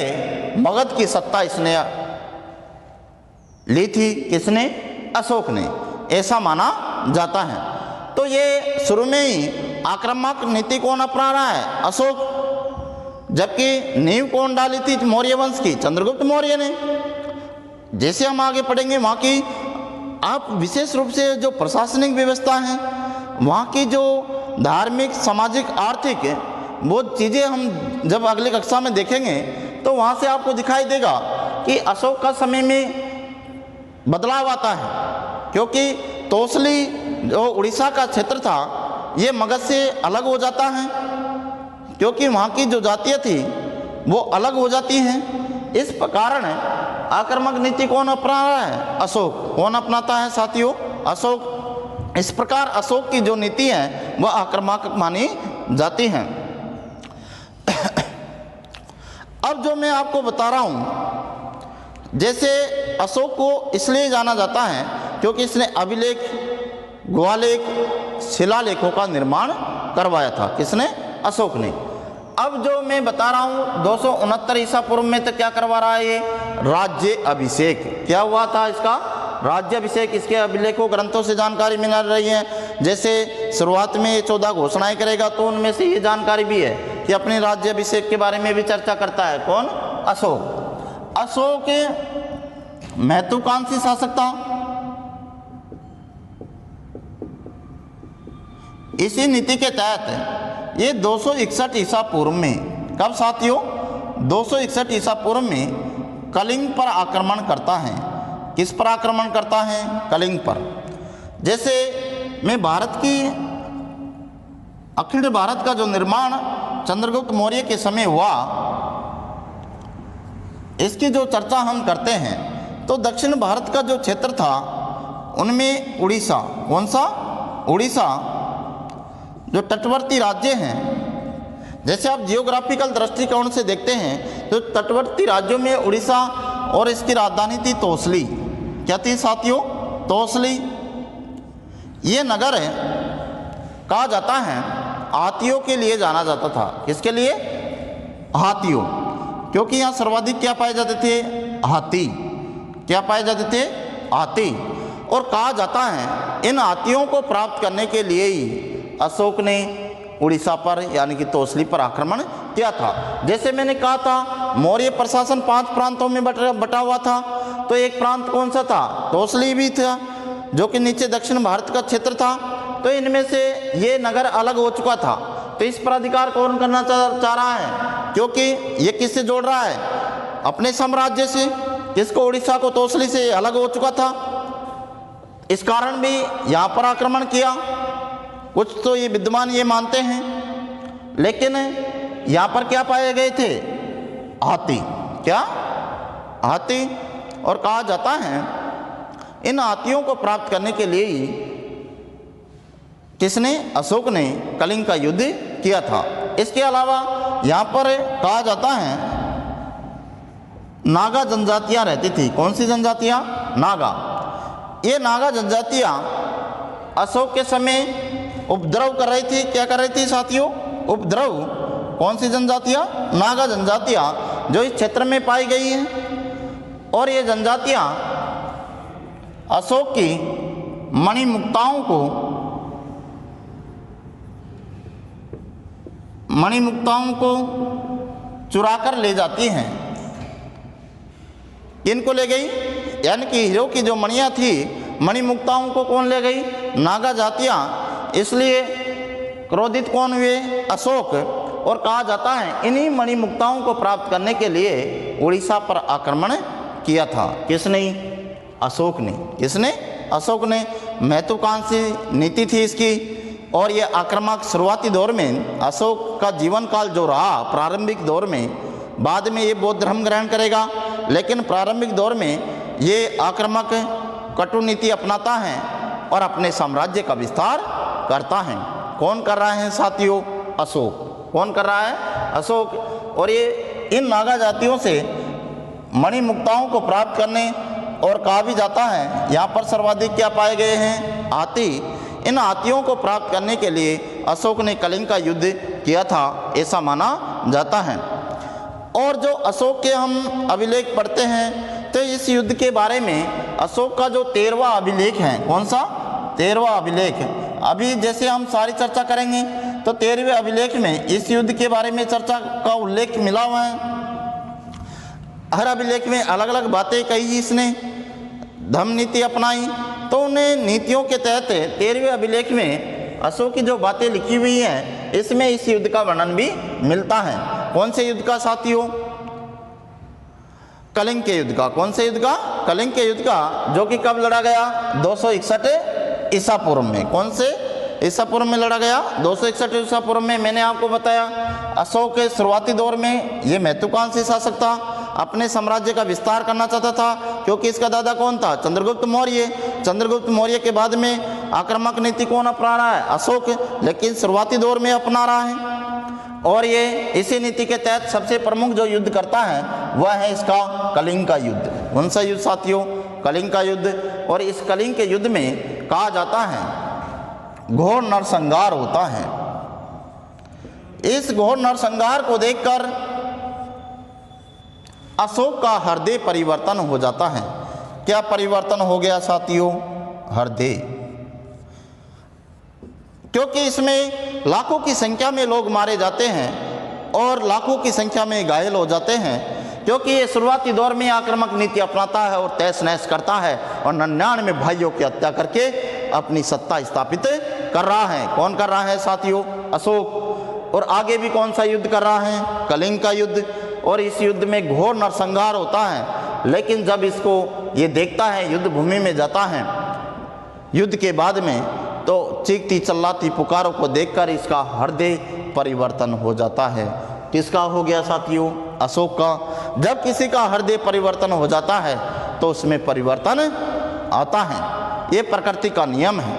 मगध की सत्ता इसने ली थी। किसने? अशोक ने। ऐसा माना जाता है। तो ये शुरू में ही आक्रामक नीति कौन अपना रहा है? अशोक। जबकि नींव कौन डाली थी मौर्य वंश की? चंद्रगुप्त मौर्य ने। जैसे हम आगे पढ़ेंगे वहाँ की आप विशेष रूप से जो प्रशासनिक व्यवस्था है, वहाँ की जो धार्मिक, सामाजिक, आर्थिक वो चीज़ें हम जब अगली कक्षा में देखेंगे तो वहाँ से आपको दिखाई देगा कि अशोक का समय में बदलाव आता है। क्योंकि तोसली जो उड़ीसा का क्षेत्र था ये मगध से अलग हो जाता है, क्योंकि वहाँ की जो जातियाँ थी वो अलग हो जाती हैं। इस कारण आक्रामक नीति कौन अपना रहा है? अशोक। कौन अपनाता है साथियों? अशोक। इस प्रकार अशोक की जो नीति है वह आक्रामक मानी जाती हैं। अब जो मैं आपको बता रहा हूँ, जैसे अशोक को इसलिए जाना जाता है क्योंकि इसने अभिलेख, गुहालेख, शिलालेखों का निर्माण करवाया था। किसने? अशोक ने। अब जो मैं बता रहा हूँ 269 ईसा पूर्व में तो क्या करवा रहा है ये? राज्य अभिषेक। क्या हुआ था इसका? राज्य अभिषेक। इसके अभिलेखों ग्रंथों से जानकारी मिल रही है। जैसे शुरुआत में 14 घोषणाएं करेगा तो उनमें से ये जानकारी भी है कि अपने राज्य अभिषेक के बारे में भी चर्चा करता है। कौन? अशोक। अशोक महत्वाकांक्षी शासक था। इसी नीति के तहत ये 261 ईसा पूर्व में, कब साथियों? 261 ईसा पूर्व में कलिंग पर आक्रमण करता है। किस पर आक्रमण करता है? कलिंग पर। जैसे मैं भारत की, अखिल भारत का जो निर्माण चंद्रगुप्त मौर्य के समय हुआ, इसकी जो चर्चा हम करते हैं तो दक्षिण भारत का जो क्षेत्र था उनमें उड़ीसा, कौन सा? उड़ीसा, जो तटवर्ती राज्य हैं, जैसे आप जियोग्राफिकल दृष्टिकोण से देखते हैं तो तटवर्ती राज्यों में उड़ीसा और इसकी राजधानी थी तोसली। क्या थी साथियों? तोसली। ये नगर है, कहा जाता है हाथियों के लिए जाना जाता था। किसके लिए? हाथियों। क्योंकि यहाँ सर्वाधिक क्या पाए जाते थे? हाथी। क्या पाए जाते थे? हाथी। और कहा जाता है इन हाथियों को प्राप्त करने के लिए ही अशोक ने उड़ीसा पर यानी कि तोसली पर आक्रमण किया था। जैसे मैंने कहा था मौर्य प्रशासन 5 प्रांतों में बटा हुआ था, तो एक प्रांत कौन सा था? तोसली भी था, जो कि नीचे दक्षिण भारत का क्षेत्र था। तो इनमें से ये नगर अलग हो चुका था। तो इस पर अधिकार कौन करना चाह रहा है? क्योंकि ये किससे जोड़ रहा है? अपने साम्राज्य से। किसको? उड़ीसा को। तोसली से अलग हो चुका था, इस कारण भी यहाँ पर आक्रमण किया। कुछ तो ये विद्वान ये मानते हैं, लेकिन यहाँ पर क्या पाए गए थे? हाथी। क्या? हाथी। और कहा जाता है इन हाथियों को प्राप्त करने के लिए ही किसने? अशोक ने कलिंग का युद्ध किया था। इसके अलावा यहाँ पर कहा जाता है नागा जनजातियाँ रहती थी। कौन सी जनजातियाँ? नागा। ये नागा जनजातियाँ अशोक के समय उपद्रव कर रही थी। क्या कर रही थी साथियों? उपद्रव। कौन सी जनजातियाँ? नागा जनजातियाँ, जो इस क्षेत्र में पाई गई हैं। और ये जनजातियाँ अशोक की मणिमुक्ताओं को चुराकर ले जाती हैं। किनको ले गई? यानी कि हीरो की जो मणियाँ थी, मणिमुक्ताओं को कौन ले गई? नागा जातियाँ। इसलिए क्रोधित कौन हुए? अशोक। और कहा जाता है इन्हीं मणिमुक्ताओं को प्राप्त करने के लिए उड़ीसा पर आक्रमण किया था। किसने? अशोक ने। किसने? अशोक ने। महत्वाकांक्षी नीति थी इसकी। और ये आक्रामक शुरुआती दौर में अशोक का जीवन काल जो रहा, प्रारंभिक दौर में, बाद में ये बौद्ध धर्म ग्रहण करेगा, लेकिन प्रारंभिक दौर में ये आक्रामक कटु नीति अपनाता है और अपने साम्राज्य का विस्तार करता है। कौन कर रहा है साथियों? अशोक। कौन कर रहा है? अशोक। और ये इन नागा जातियों से मणिमुक्ताओं को प्राप्त करने, और कहा भी जाता है यहाँ पर सर्वाधिक क्या पाए गए हैं? हाथी। इन हाथियों को प्राप्त करने के लिए अशोक ने कलिंग का युद्ध किया था, ऐसा माना जाता है। और जो अशोक के हम अभिलेख पढ़ते हैं तो इस युद्ध के बारे में अशोक का जो 13वां अभिलेख है, कौन सा? 13वां अभिलेख। अभी जैसे हम सारी चर्चा करेंगे तो 13वें अभिलेख में इस युद्ध के बारे में चर्चा का उल्लेख मिला हुआ है। हर अभिलेख में अलग अलग बातें कही इसने, धर्म नीति अपनाई। तो उन्हें नीतियों के तहत 13वें अभिलेख में अशोक की जो बातें लिखी हुई हैं, इसमें इस युद्ध का वर्णन भी मिलता है। कौन से युद्ध का साथियों? कलिंग के युद्ध का। कौन से युद्ध का? कलिंग के युद्ध का, जो कि कब लड़ा गया? 261 ईसा पूर्व में। कौन से ईसा पूर्व में लड़ा गया? 261 ईसा पूर्व में। मैंने आपको बताया अशोक के शुरुआती दौर में ये महत्वाकांक्षी शासक था, अपने साम्राज्य का विस्तार करना चाहता था, क्योंकि इसका दादा कौन था? चंद्रगुप्त मौर्य। चंद्रगुप्त मौर्य के बाद में आक्रामक नीति कौन अपना रहा है? अशोक। लेकिन शुरुआती दौर में अपना रहा है, और ये इसी नीति के तहत सबसे प्रमुख जो युद्ध करता है वह है इसका कलिंग का युद्ध। कौन सा युद्ध साथियों? कलिंग का युद्ध। और इस कलिंग के युद्ध में कहा जाता है घोर नरसंहार होता है। इस घोर नरसंहार को देखकर अशोक का हृदय परिवर्तन हो जाता है। क्या परिवर्तन हो गया साथियों? हृदय। क्योंकि इसमें लाखों की संख्या में लोग मारे जाते हैं और लाखों की संख्या में घायल हो जाते हैं, क्योंकि ये शुरुआती दौर में आक्रामक नीति अपनाता है और तहस नहस करता है और 99 भाइयों की हत्या करके अपनी सत्ता स्थापित कर रहा है। कौन कर रहा है साथियों? अशोक। और आगे भी कौन सा युद्ध कर रहा है? कलिंग का युद्ध। और इस युद्ध में घोर नरसंहार होता है। लेकिन जब इसको ये देखता है, युद्ध भूमि में जाता है युद्ध के बाद में, तो चीखती चिल्लाती पुकारों को देखकर इसका हृदय परिवर्तन हो जाता है। किसका हो गया साथियों? अशोक का। जब किसी का हृदय परिवर्तन हो जाता है तो उसमें परिवर्तन आता है। ये प्रकृति का नियम है।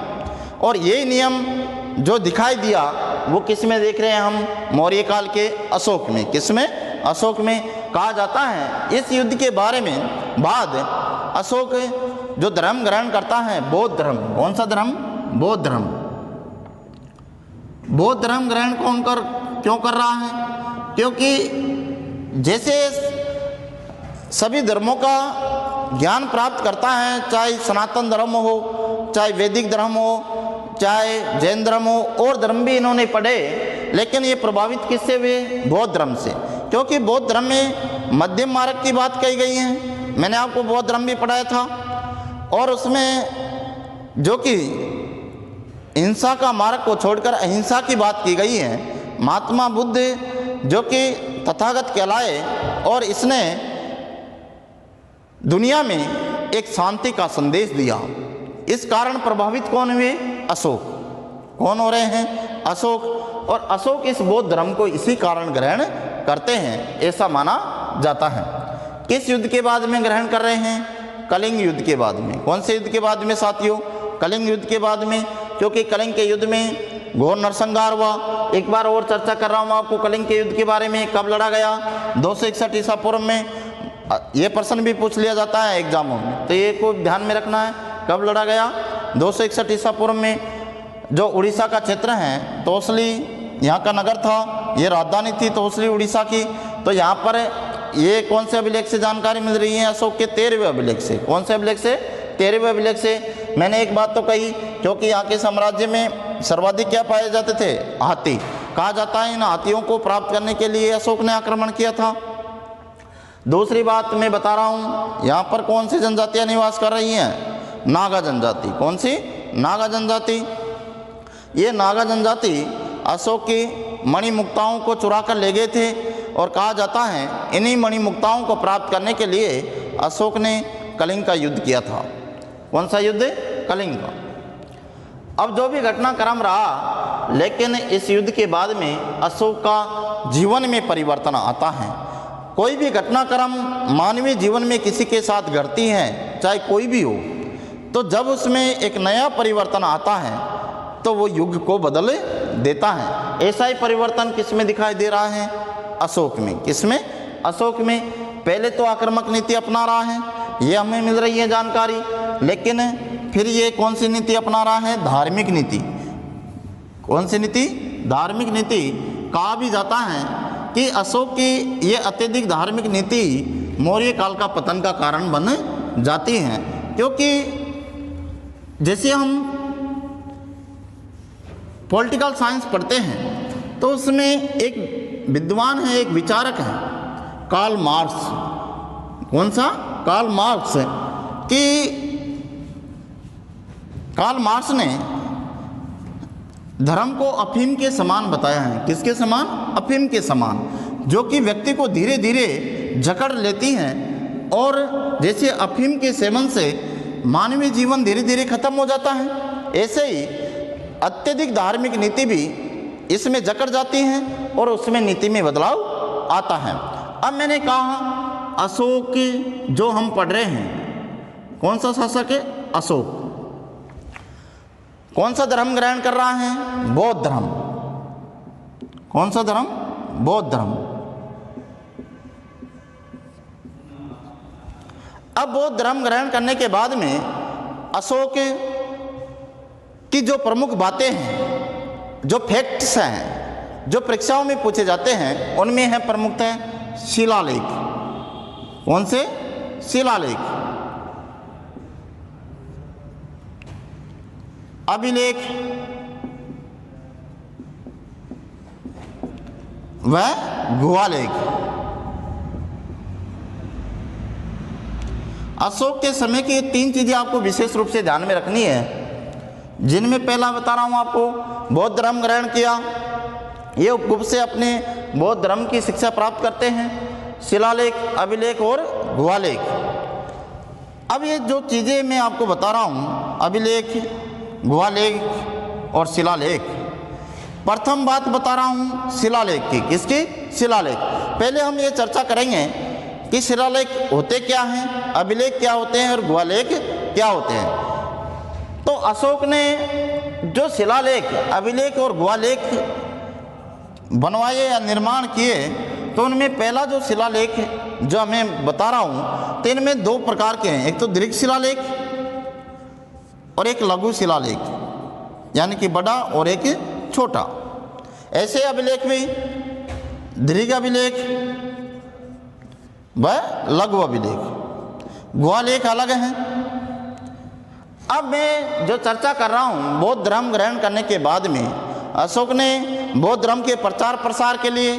और ये नियम जो दिखाई दिया वो किस में देख रहे हैं हम? मौर्य काल के अशोक में। किस में? अशोक में। कहा जाता है इस युद्ध के बारे में बाद अशोक जो धर्म ग्रहण करता है, बौद्ध धर्म। कौन सा धर्म? बौद्ध धर्म। बौद्ध धर्म ग्रहण क्यों कर रहा है? क्योंकि जैसे सभी धर्मों का ज्ञान प्राप्त करता है, चाहे सनातन धर्म हो, चाहे वैदिक धर्म हो, चाहे जैन धर्म हो, और धर्म भी इन्होंने पढ़े, लेकिन ये प्रभावित किससे हुए? बौद्ध धर्म से। क्योंकि बौद्ध धर्म में मध्यम मार्ग की बात कही गई है। मैंने आपको बौद्ध धर्म भी पढ़ाया था, और उसमें जो कि हिंसा का मार्ग को छोड़कर अहिंसा की बात की गई है। महात्मा बुद्ध जो कि तथागत कहलाए, और इसने दुनिया में एक शांति का संदेश दिया। इस कारण प्रभावित कौन हुए? अशोक। कौन हो रहे हैं? अशोक। और अशोक इस बौद्ध धर्म को इसी कारण ग्रहण करते हैं, ऐसा माना जाता है। किस युद्ध के बाद में ग्रहण कर रहे हैं? कलिंग युद्ध के बाद में। कौन से युद्ध के बाद में साथियों? कलिंग युद्ध के बाद में। क्योंकि कलिंग के युद्ध में घोर नरसंहार हुआ। एक बार और चर्चा कर रहा हूँ आपको कलिंग के युद्ध के बारे में। कब लड़ा गया? 261 ईसा पूर्व में। ये प्रश्न भी पूछ लिया जाता है एग्जामों में, तो ये को ध्यान में रखना है। कब लड़ा गया? 261 ईसा पूर्व में। जो उड़ीसा का क्षेत्र है, तोसली यहाँ का नगर था, ये राजधानी थी तोसली उड़ीसा की। तो यहाँ पर ये कौन से अभिलेख से जानकारी मिल रही है? अशोक के 13वें अभिलेख से। कौन से अभिलेख से? 13वें अभिलेख से। मैंने एक बात तो कही, क्योंकि यहाँ के साम्राज्य में सर्वाधिक क्या पाए जाते थे? हाथी। कहा जाता है इन हाथियों को प्राप्त करने के लिए अशोक ने आक्रमण किया था। दूसरी बात मैं बता रहा हूँ, यहाँ पर कौन सी जनजातियाँ निवास कर रही हैं? नागा जनजाति। कौन सी? नागा जनजाति। ये नागा जनजाति अशोक की मणिमुक्ताओं को चुरा कर ले गए थे, और कहा जाता है इन्हीं मणिमुक्ताओं को प्राप्त करने के लिए अशोक ने कलिंग का युद्ध किया था। कौन सा युद्ध? कलिंग का। अब जो भी घटनाक्रम रहा, लेकिन इस युद्ध के बाद में अशोक का जीवन में परिवर्तन आता है। कोई भी घटनाक्रम मानवीय जीवन में किसी के साथ घटती है, चाहे कोई भी हो, तो जब उसमें एक नया परिवर्तन आता है तो वो युग को बदल देता है। ऐसा ही परिवर्तन किस में दिखाई दे रहा है? अशोक में। किस में? अशोक में। पहले तो आक्रामक नीति अपना रहा है, ये हमें मिल रही है जानकारी, लेकिन फिर ये कौन सी नीति अपना रहा है? धार्मिक नीति। कौन सी नीति? धार्मिक नीति। कहा भी जाता है कि अशोक की ये अत्यधिक धार्मिक नीति मौर्य काल का पतन का कारण बन जाती है। क्योंकि जैसे हम पॉलिटिकल साइंस पढ़ते हैं तो उसमें एक विद्वान है, एक विचारक है, कार्ल मार्क्स। कौन सा? Karl Marx. कि कार्ल मार्क्स ने धर्म को अफीम के समान बताया है। किसके समान? अफीम के समान, जो कि व्यक्ति को धीरे धीरे जकड़ लेती हैं और जैसे अफीम के सेवन से मानवीय जीवन धीरे धीरे खत्म हो जाता है, ऐसे ही अत्यधिक धार्मिक नीति भी इसमें जकड़ जाती है और उसमें नीति में बदलाव आता है। अब मैंने कहा अशोक जो हम पढ़ रहे हैं, कौन सा शासक है? अशोक। कौन सा धर्म ग्रहण कर रहा है? बौद्ध धर्म। कौन सा धर्म? बौद्ध धर्म। अब बौद्ध धर्म ग्रहण करने के बाद में अशोक की जो प्रमुख बातें हैं, जो फैक्ट्स हैं, जो परीक्षाओं में पूछे जाते हैं, उनमें है प्रमुखतः शिलालेख। कौन से? शिलालेख, अभिलेख व गुहालेख। अशोक के समय की ये 3 चीज़ें आपको विशेष रूप से ध्यान में रखनी है, जिनमें पहला बता रहा हूँ आपको, बौद्ध धर्म ग्रहण किया, ये उपगुप्त से अपने बौद्ध धर्म की शिक्षा प्राप्त करते हैं, शिलालेख, अभिलेख और गुहालेख। अब ये जो चीज़ें मैं आपको बता रहा हूँ, अभिलेख, गुहालेख और शिलालेख, प्रथम बात बता रहा हूँ शिलालेख की। किसकी? शिलालेख। पहले हम ये चर्चा करेंगे कि शिलालेख होते क्या हैं, अभिलेख क्या होते हैं और गुहालेख क्या होते हैं। तो अशोक ने जो शिलालेख, अभिलेख और गुहालेख बनवाए या निर्माण किए, तो उनमें पहला जो शिलालेख जो मैं बता रहा हूँ, तो इनमें 2 प्रकार के हैं, एक तो दीर्घ शिलालेख और एक लघु शिलालेख, यानी कि बड़ा और एक छोटा। ऐसे अभिलेख भी दीर्घ अभिलेख व लघु अभिलेख, गुहालेख अलग हैं। अब मैं जो चर्चा कर रहा हूँ, बौद्ध धर्म ग्रहण करने के बाद में अशोक ने बौद्ध धर्म के प्रचार प्रसार के लिए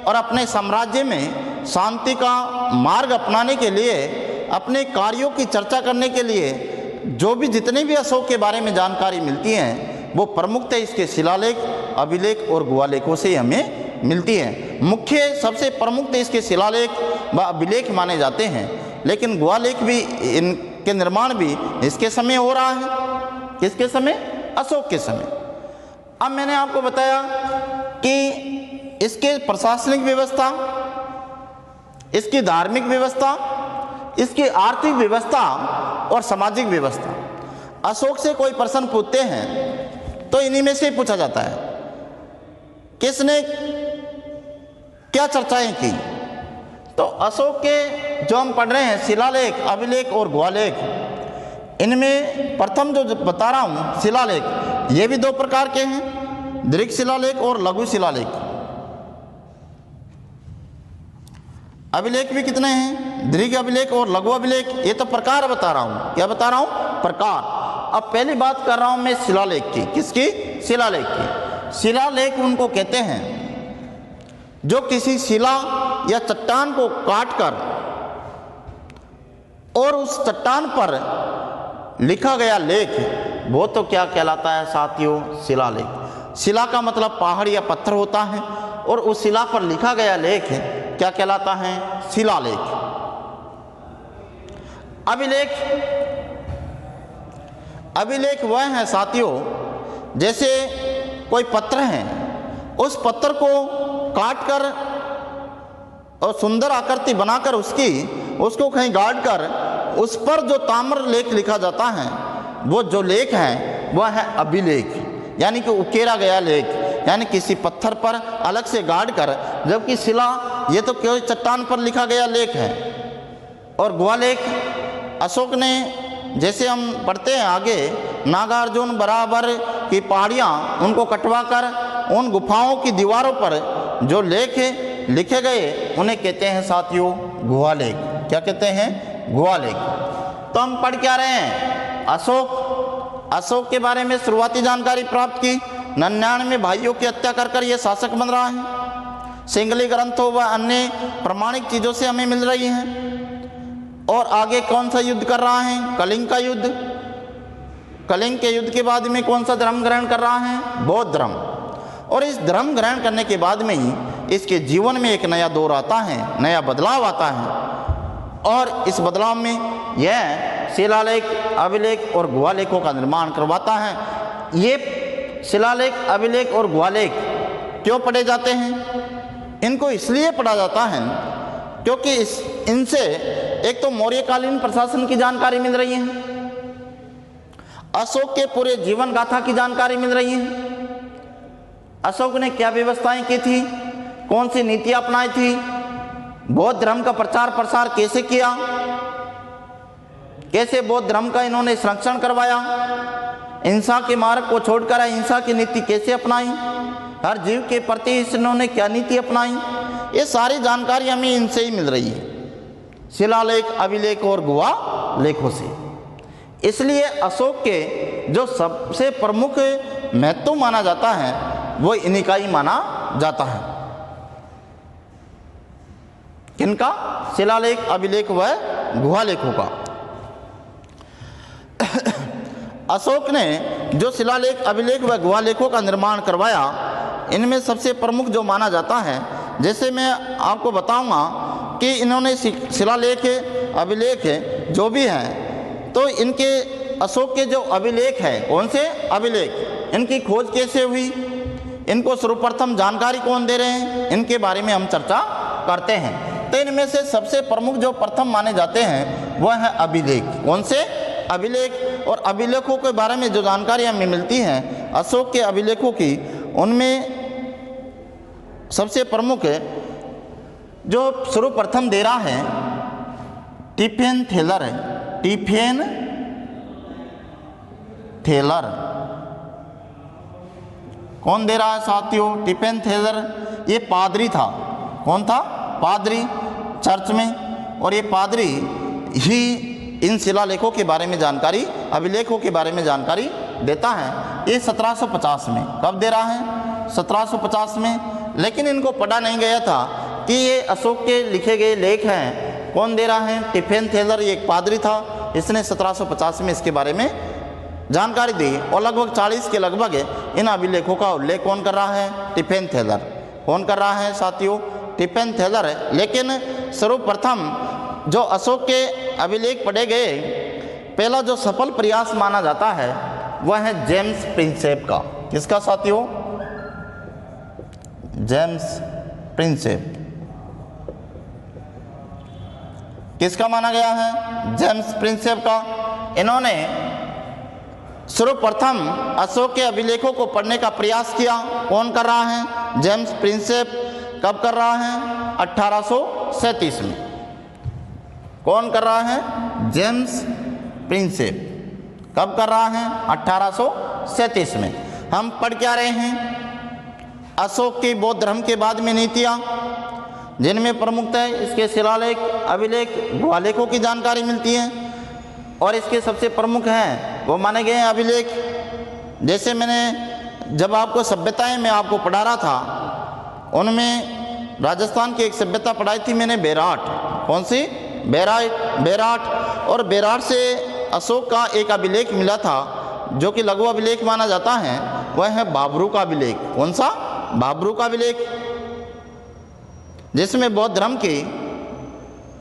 और अपने साम्राज्य में शांति का मार्ग अपनाने के लिए, अपने कार्यों की चर्चा करने के लिए जो भी जितने भी अशोक के बारे में जानकारी मिलती हैं, वो प्रमुखतः इसके शिलालेख, अभिलेख और गुहालेखों से हमें मिलती हैं। मुख्य सबसे प्रमुख इसके शिलालेख व अभिलेख माने जाते हैं, लेकिन गुहालेख भी, इनके निर्माण भी इसके समय हो रहा है। किसके समय? अशोक के समय। अब मैंने आपको बताया कि इसके प्रशासनिक व्यवस्था, इसकी धार्मिक व्यवस्था, इसकी आर्थिक व्यवस्था और सामाजिक व्यवस्था। अशोक से कोई प्रश्न पूछते हैं तो इन्हीं में से पूछा जाता है, किसने क्या चर्चाएं की। तो अशोक के जो हम पढ़ रहे हैं शिलालेख, अभिलेख और गुहालेख, इनमें प्रथम जो बता रहा हूँ शिलालेख, ये भी 2 प्रकार के हैं, दीर्घ शिलालेख और लघु शिलालेख। अभिलेख भी कितने हैं? दीर्घ अभिलेख और लघु अभिलेख। ये तो प्रकार बता रहा हूँ। क्या बता रहा हूँ? प्रकार। अब पहली बात कर रहा हूँ मैं शिलालेख की। किसकी? शिलालेख की। शिलालेख उनको कहते हैं जो किसी शिला या चट्टान को काटकर और उस चट्टान पर लिखा गया लेख, वो तो क्या कहलाता है साथियों? शिलालेख। शिला का मतलब पहाड़ या पत्थर होता है, और उस शिला पर लिखा गया लेख क्या कहलाता है? शिलालेख। अभिलेख, अभिलेख वह है साथियों, जैसे कोई पत्र है, उस पत्र को काटकर और सुंदर आकृति बनाकर उसको कहीं गाड़ कर उस पर जो ताम्र लेख लिखा जाता है, वो जो लेख है वह है अभिलेख, यानी कि उकेरा गया लेख, यानी किसी पत्थर पर अलग से गाड़ कर, जबकि शिला ये तो कोई चट्टान पर लिखा गया लेख है। और गुहालेख अशोक ने, जैसे हम पढ़ते हैं आगे, नागार्जुन बराबर की पहाड़ियाँ उनको कटवा कर उन गुफाओं की दीवारों पर जो लेख लिखे गए उन्हें कहते हैं साथियों गुहालेख। क्या कहते हैं? गुहालेख। तो हम पढ़ क्या रहे हैं? अशोक के बारे में शुरुआती जानकारी प्राप्त की। 99 भाइयों की हत्या कर यह शासक बन रहा है। सिंगली ग्रंथों व अन्य प्रमाणिक चीज़ों से हमें मिल रही हैं। और आगे कौन सा युद्ध कर रहा है? कलिंग का युद्ध। कलिंग के युद्ध के बाद में कौन सा धर्म ग्रहण कर रहा है? बौद्ध धर्म। और इस धर्म ग्रहण करने के बाद में ही इसके जीवन में एक नया दौर आता है, नया बदलाव आता है। और इस बदलाव में यह शिलालेख, अभिलेख और गुहालेखों का निर्माण करवाता है। ये शिलालेख, अभिलेख और गुहालेख क्यों पढ़े जाते हैं? इनको इसलिए पढ़ा जाता है क्योंकि इनसे एक तो मौर्यकालीन प्रशासन की जानकारी मिल रही है, अशोक के पूरे जीवन गाथा की जानकारी मिल रही है, अशोक ने क्या व्यवस्थाएं की थी, कौन सी नीतियां अपनाई थी, बौद्ध धर्म का प्रचार प्रसार कैसे किया, कैसे बौद्ध धर्म का इन्होंने संरक्षण करवाया, हिंसा के मार्ग को छोड़कर अहिंसा की नीति कैसे अपनाई, हर जीव के प्रति इन्होंने क्या नीति अपनाई, ये सारी जानकारी हमें इनसे ही मिल रही है, शिलालेख, अभिलेख और गुहा लेखों से। इसलिए अशोक के जो सबसे प्रमुख महत्व माना जाता है वो इन्हीं का ही माना जाता है। किनका? शिलालेख, अभिलेख व गुहालेखों का। अशोक ने जो शिलालेख, अभिलेख व गुहालेखों का निर्माण करवाया, इनमें सबसे प्रमुख जो माना जाता है, जैसे मैं आपको बताऊंगा कि इन्होंने शिलालेख, अभिलेख जो भी हैं, तो इनके अशोक के जो अभिलेख हैं, कौन से अभिलेख, इनकी खोज कैसे हुई, इनको सर्वप्रथम जानकारी कौन दे रहे हैं, इनके बारे में हम चर्चा करते हैं। तो इनमें से सबसे प्रमुख जो प्रथम माने जाते हैं वह है अभिलेख। कौन से? अभिलेख। और अभिलेखों के बारे में जो जानकारी हमें मिलती है अशोक के अभिलेखों की, उनमें सबसे प्रमुख जो सर्वप्रथम दे रहा है टिफेन थेलर है। टिफेन थेलर कौन दे रहा है साथियों? टिफेन थेलर। ये पादरी था। कौन था? पादरी, चर्च में। और ये पादरी ही इन शिलालेखों के बारे में जानकारी, अभिलेखों के बारे में जानकारी देता है। ये 1750 में। कब दे रहा है? 1750 में। लेकिन इनको पढ़ा नहीं गया था कि ये अशोक के लिखे गए लेख हैं। कौन दे रहा है? टिफेन थेलर। ये एक पादरी था, इसने 1750 में इसके बारे में जानकारी दी। और लगभग 40 के लगभग इन अभिलेखों का उल्लेख कौन कर रहा है? टिफेन थेलर। कौन कर रहा है साथियों? टिफेन थेलर है। लेकिन सर्वप्रथम जो अशोक के अभिलेख पढ़े गए, पहला जो सफल प्रयास माना जाता है वह है जेम्स प्रिंसेप का। किसका साथियों? James Prinsep. किसका माना गया है? जेम्स प्रिंसेप का। इन्होंने सर्वप्रथम अशोक के अभिलेखों को पढ़ने का प्रयास किया। कौन कर रहा है? James Prinsep. कब कर रहा है? 1837 में। कौन कर रहा है? James Prinsep. कब कर रहा है? 1837 में। हम पढ़ क्या रहे हैं? अशोक की बौद्ध धर्म के बाद में नीतियाँ, जिनमें प्रमुखतः इसके शिलालेख, अभिलेख, गुहालेखों की जानकारी मिलती है। और इसके सबसे प्रमुख हैं वो माने गए हैं अभिलेख। जैसे मैंने जब आपको सभ्यताएं मैं आपको पढ़ा रहा था, उनमें राजस्थान की एक सभ्यता पढ़ाई थी मैंने, बेराट। कौन सी? बेराट। और बेराट से अशोक का एक अभिलेख मिला था जो कि लघु अभिलेख माना जाता है, वह है बाबरू का अभिलेख। कौन सा? बाबरू का अभिलेख, जिसमें बौद्ध धर्म की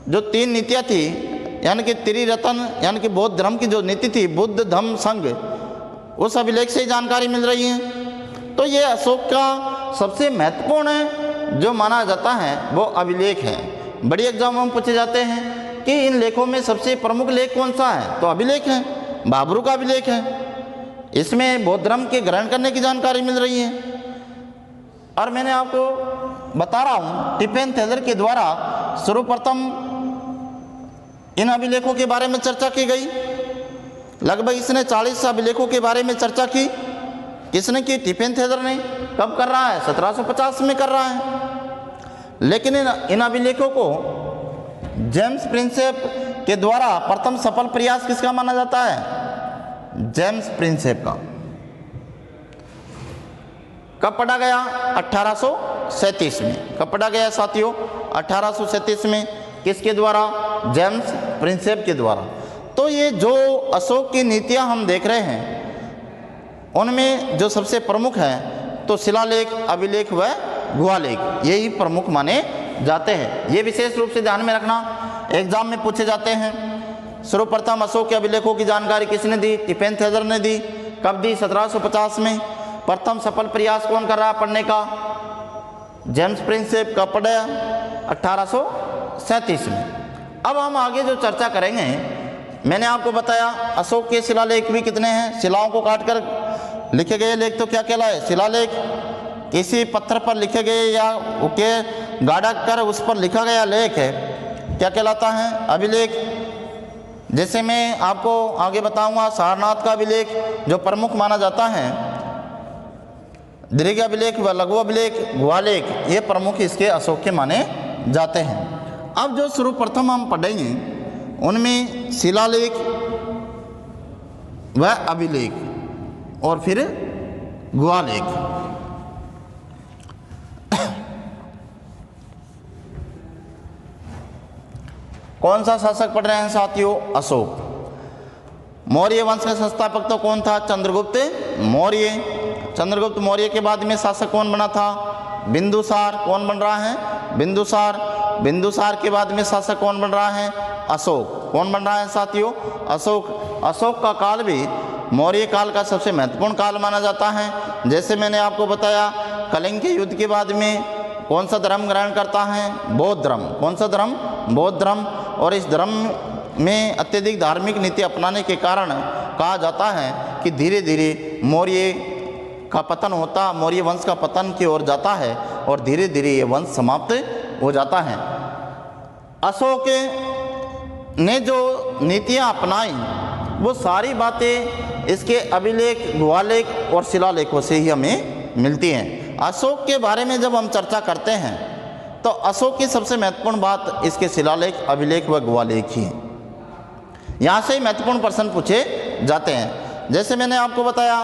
जो 3 नीतियाँ थी, यानी कि त्रिरत्न, यानी कि बौद्ध धर्म की जो नीति थी, बुद्ध धम्म संघ, उस अभिलेख से जानकारी मिल रही है। तो ये अशोक का सबसे महत्वपूर्ण जो माना जाता है वो अभिलेख है। बड़ी एग्जाम में पूछे जाते हैं कि इन लेखों में सबसे प्रमुख लेख कौन सा है, तो अभिलेख है, बाबरू का अभिलेख है। इसमें बौद्ध धर्म के ग्रहण करने की जानकारी मिल रही है। और मैंने आपको बता रहा हूँ टिफेन थेलर के द्वारा सर्वप्रथम इन अभिलेखों के बारे में चर्चा की गई। लगभग इसने 40 अभिलेखों के बारे में चर्चा की। किसने की? टिफेन थेलर ने। कब कर रहा है? 1750 में कर रहा है। लेकिन इन अभिलेखों को जेम्स प्रिंसेप के द्वारा प्रथम सफल प्रयास किसका माना जाता है? जेम्स प्रिंसेप का। कब पढ़ा गया? 1837 में। कब पढ़ा गया साथियों? 1837 में। किसके द्वारा? जेम्स प्रिंसेप के द्वारा। तो ये जो अशोक की नीतियां हम देख रहे हैं, उनमें जो सबसे प्रमुख हैं तो शिलालेख, अभिलेख व गुहालेख, यही प्रमुख माने जाते हैं। ये विशेष रूप से ध्यान में रखना। एग्जाम में पूछे जाते हैं। सर्वप्रथम अशोक के अभिलेखों की जानकारी किसने दी? टिपेंथेलर ने दी। कब दी? 1750 में। प्रथम सफल प्रयास कौन कर रहा है पढ़ने का? James Prinsep. कब पढ़ा? 1837 में। अब हम आगे जो चर्चा करेंगे, मैंने आपको बताया अशोक के शिलालेख भी कितने हैं। शिलाओं को काटकर लिखे गए लेख तो क्या कहलाए? शिलालेख। किसी पत्थर पर लिखे गए या उके गाढ़ा कर उस पर लिखा गया लेख है क्या कहलाता है? अभिलेख। जैसे मैं आपको आगे बताऊंगा सारनाथ का अभिलेख जो प्रमुख माना जाता है, दीर्घ अभिलेख व लघु अभिलेख, गुहालेख, ये प्रमुख इसके अशोक के माने जाते हैं। अब जो सर्वप्रथम हम पढ़ेंगे उनमें शिलालेख व अभिलेख और फिर गुहालेख। कौन सा शासक पढ़ रहे हैं साथियों? अशोक। मौर्य वंश का संस्थापक तो कौन था? चंद्रगुप्त मौर्य। चंद्रगुप्त मौर्य के बाद में शासक कौन बना था? बिंदुसार। कौन बन रहा है? बिंदुसार। बिंदुसार के बाद में शासक कौन बन रहा है? अशोक। कौन बन रहा है साथियों? अशोक। अशोक का काल भी मौर्य काल का सबसे महत्वपूर्ण काल माना जाता है। जैसे मैंने आपको बताया कलिंग के युद्ध के बाद में कौन सा धर्म ग्रहण करता है? बौद्ध धर्म। कौन सा धर्म? बौद्ध धर्म। और इस धर्म में अत्यधिक धार्मिक नीति अपनाने के कारण कहा जाता है कि धीरे धीरे मौर्य का पतन होता, मौर्य वंश का पतन की ओर जाता है और धीरे धीरे ये वंश समाप्त हो जाता है। अशोक ने जो नीतियां अपनाई वो सारी बातें इसके अभिलेख, गुहालेख और शिलालेखों से ही हमें मिलती हैं। अशोक के बारे में जब हम चर्चा करते हैं तो अशोक की सबसे महत्वपूर्ण बात इसके शिलालेख, अभिलेख व गुहालेख ही है। यहाँ से ही महत्वपूर्ण प्रश्न पूछे जाते हैं। जैसे मैंने आपको बताया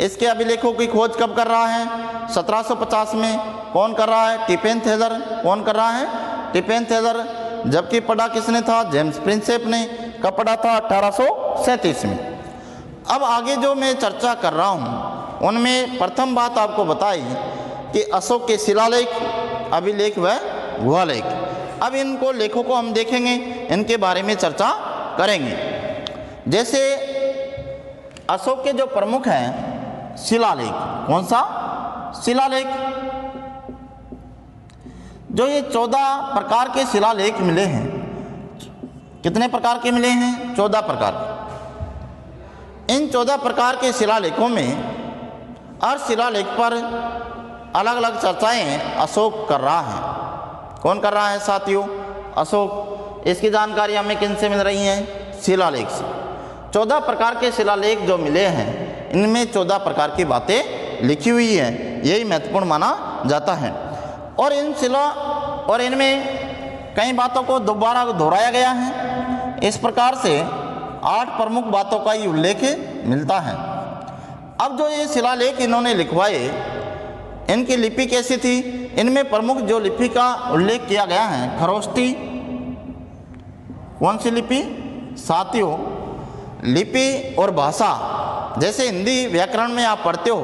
इसके अभिलेखों की खोज कब कर रहा है? 1750 में। कौन कर रहा है? टिपेंथेलर। कौन कर रहा है? टिपेंथेलर। जबकि पढ़ा किसने था? जेम्स प्रिंसेप ने। कब पढ़ा था? 1837 में। अब आगे जो मैं चर्चा कर रहा हूँ उनमें प्रथम बात आपको बताई कि अशोक के शिलालेख, अभिलेख व गुहालेख। अब इनको लेखों को हम देखेंगे, इनके बारे में चर्चा करेंगे। जैसे अशोक के जो प्रमुख हैं शिलालेख। कौन सा? शिलालेख। जो ये 14 प्रकार के शिलालेख मिले हैं। कितने प्रकार के मिले हैं? 14 प्रकार के। इन 14 प्रकार के शिलालेखों में हर शिलालेख पर अलग अलग चर्चाएं अशोक कर रहा है। कौन कर रहा है साथियों? अशोक। इसकी जानकारी हमें किन से मिल रही है? शिलालेख से। 14 प्रकार के शिलालेख जो मिले हैं इनमें 14 प्रकार की बातें लिखी हुई हैं, यही महत्वपूर्ण माना जाता है। और इनमें कई बातों को दोबारा दोहराया गया है। इस प्रकार से 8 प्रमुख बातों का ही उल्लेख मिलता है। अब जो ये शिलालेख इन्होंने लिखवाए, इनकी लिपि कैसी थी? इनमें प्रमुख जो लिपि का उल्लेख किया गया है खरोष्टी। कौन सी लिपि साथियों? लिपि और भाषा। जैसे हिंदी व्याकरण में आप पढ़ते हो,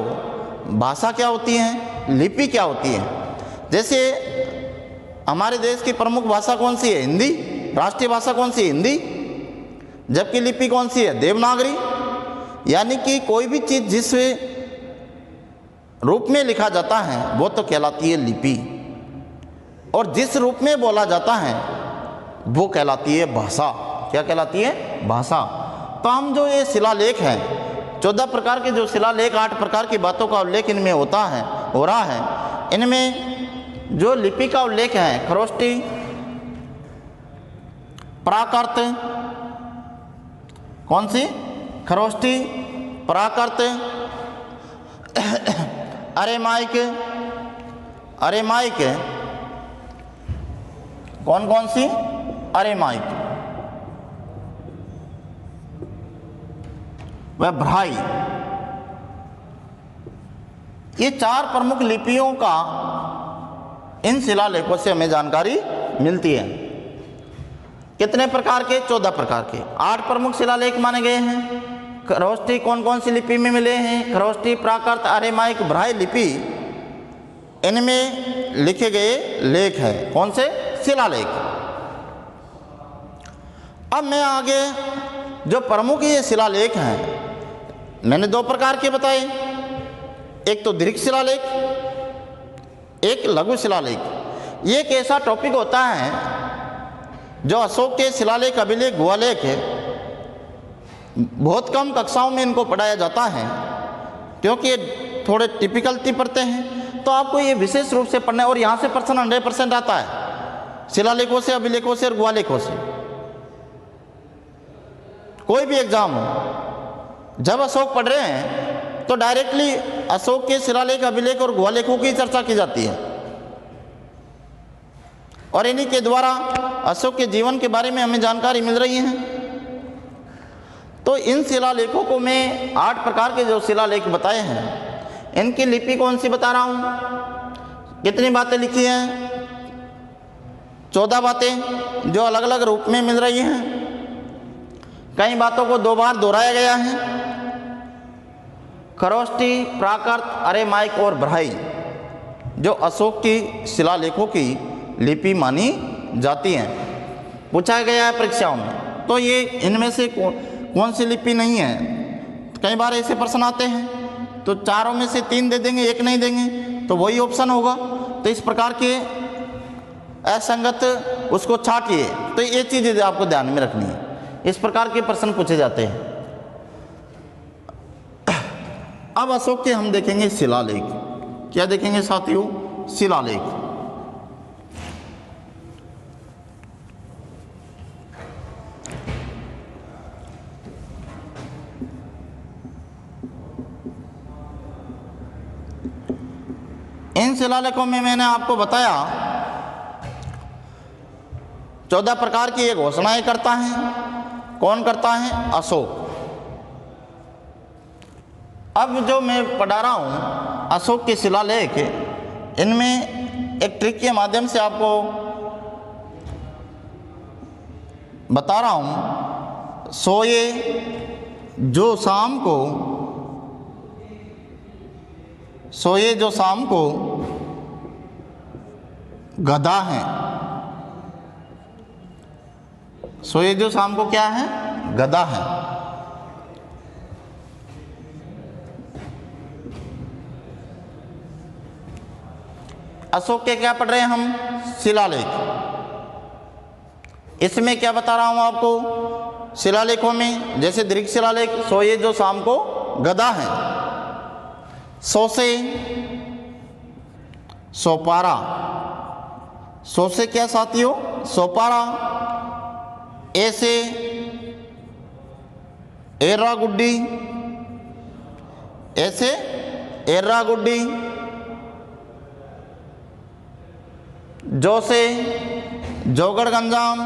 भाषा क्या होती है, लिपि क्या होती है। जैसे हमारे देश की प्रमुख भाषा कौन सी है? हिंदी। राष्ट्रीय भाषा कौन सी है? हिंदी। जबकि लिपि कौन सी है? देवनागरी। यानी कि कोई भी चीज़ जिस रूप में लिखा जाता है वो तो कहलाती है लिपि, और जिस रूप में बोला जाता है वो कहलाती है भाषा। क्या कहलाती है? भाषा। तो हम जो ये शिलालेख हैं, 14 प्रकार के जो शिलालेख, 8 प्रकार की बातों का उल्लेख इनमें हो रहा है। इनमें जो लिपि का उल्लेख है खरोष्टी, प्राकृत। कौन सी? खरोष्टी, प्राकृत, अरेमाइक। अरेमाइक। कौन कौन सी? अरेमाइक व ब्राह्मी। ये 4 प्रमुख लिपियों का इन शिलालेखों से हमें जानकारी मिलती है। कितने प्रकार के? 14 प्रकार के। 8 प्रमुख शिलालेख माने गए हैं। खरोष्टी कौन कौन सी लिपि में मिले हैं? खरोष्टी, प्राकृत, अरेमाइक, ब्राह्मी लिपि, इनमें लिखे गए लेख हैं। कौन से? शिलालेख। अब मैं आगे जो प्रमुख ये शिलालेख हैं, मैंने दो प्रकार के बताए, एक तो दीर्घ शिलालेख, एक लघु शिलालेख। ये एक ऐसा टॉपिक होता है जो अशोक के शिलालेख, अभिलेख, गुहालेख बहुत कम कक्षाओं में इनको पढ़ाया जाता है, क्योंकि ये थोड़े टिपिकलती पढ़ते हैं। तो आपको ये विशेष रूप से पढ़ना है, और यहाँ से प्रश्न 100% आता है, शिलालेखों से, अभिलेखों से और गुहालेखों से। कोई भी एग्जाम हो, जब अशोक पढ़ रहे हैं तो डायरेक्टली अशोक के शिलालेख, अभिलेख और गुहालेखों की चर्चा की जाती है, और इन्हीं के द्वारा अशोक के जीवन के बारे में हमें जानकारी मिल रही है। तो इन शिलालेखों को मैं 8 प्रकार के जो शिलालेख बताए हैं, इनकी लिपि कौन सी बता रहा हूँ, कितनी बातें लिखी हैं, 14 बातें जो अलग अलग रूप में मिल रही हैं। कई बातों को 2 बार दोहराया गया है। खरोष्टी, प्राकृत, अरेमाइक और ब्राह्मी जो अशोक की शिलालेखों की लिपि मानी जाती हैं, पूछा गया है परीक्षाओं में। तो ये इनमें से कौन सी लिपि नहीं है, कई बार ऐसे प्रश्न आते हैं, तो चारों में से 3 दे देंगे, एक नहीं देंगे, तो वही ऑप्शन होगा। तो इस प्रकार के असंगत उसको छाटिए। तो ये चीज़ें आपको ध्यान में रखनी है, इस प्रकार के प्रश्न पूछे जाते हैं। अब अशोक के हम देखेंगे शिलालेख। क्या देखेंगे साथियों? शिलालेख। इन शिलालेखों में मैंने आपको बताया 14 प्रकार की ये घोषणाएं करता है। कौन करता है? अशोक। अब जो मैं पढ़ा रहा हूँ अशोक के शिलालेख, इनमें एक ट्रिक के माध्यम से आपको बता रहा हूँ। सोए जो शाम को गधा है। सोए जो शाम को क्या है? गधा है। अशोक के क्या पढ़ रहे हैं हम? शिलालेख। इसमें क्या बता रहा हूं आपको शिलालेखों में? जैसे दीर्घ शिलालेख, सोए जो शाम को गधा है। सो से सोपारा। सो से क्या साथियों? सोपारा। ऐसे एर्रा गुड्डी, ऐसे एर्रा गुड्डी। जो से जोगड़ गंजाम।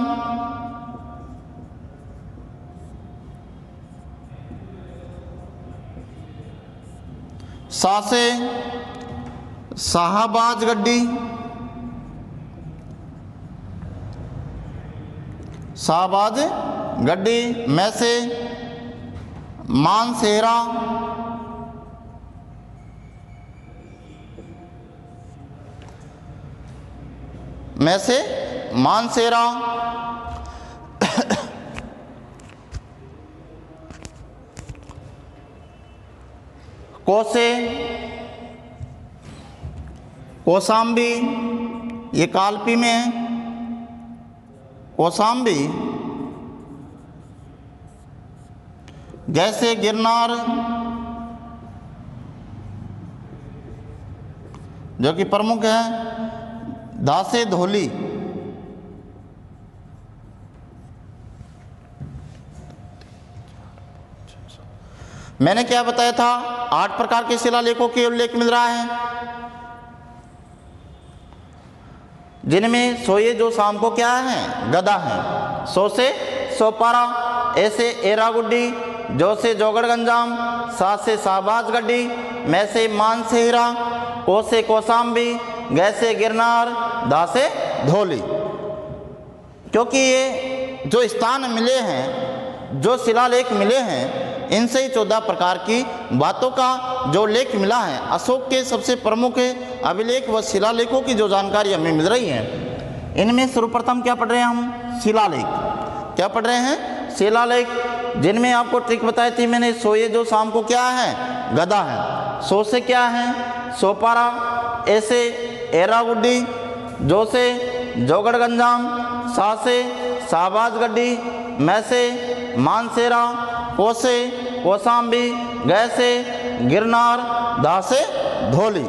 सा से शाहबाज गड्डी। शाहबाज गड्डी। मैं से मानसेरा। मैं से मानसेरा। कोसे कोसाम्बी, ये कालपी में है। कोसाम्बी। जैसे गिरनार, जो कि प्रमुख है। दासे धोली। मैंने क्या बताया था? 8 प्रकार के शिलालेखों के उल्लेख मिल रहा है, जिनमें सोए जो शाम को क्या है? गधा है। सो से सोपारा। ऐसे एरा गुड्डी। जो से जोगड़ गंजाम। सा से शाहबाज गड्डी। मैं से मानसेरा। को से कोसाम्बी। गै से गिरनार। दा से धोली। क्योंकि ये जो स्थान मिले हैं, जो शिलालेख मिले हैं, इनसे ही 14 प्रकार की बातों का जो लेख मिला है, अशोक के सबसे प्रमुख अभिलेख व शिलालेखों की जो जानकारी हमें मिल रही है, इनमें सर्वप्रथम क्या पढ़ रहे हैं हम? शिलालेख। क्या पढ़ रहे हैं? शिलालेख, जिनमें आपको ट्रिक बताई थी मैंने। सो ये जो शाम को क्या है? गदा है। सो से क्या है? सोपारा, ऐसे एरागुड्डी, जो से जोगड़ गंजाम, सा से शाहबाज गड्डी, मैं से मानसेरा, को से कोसाम्बी, गै से गिरनार, धा से धौली।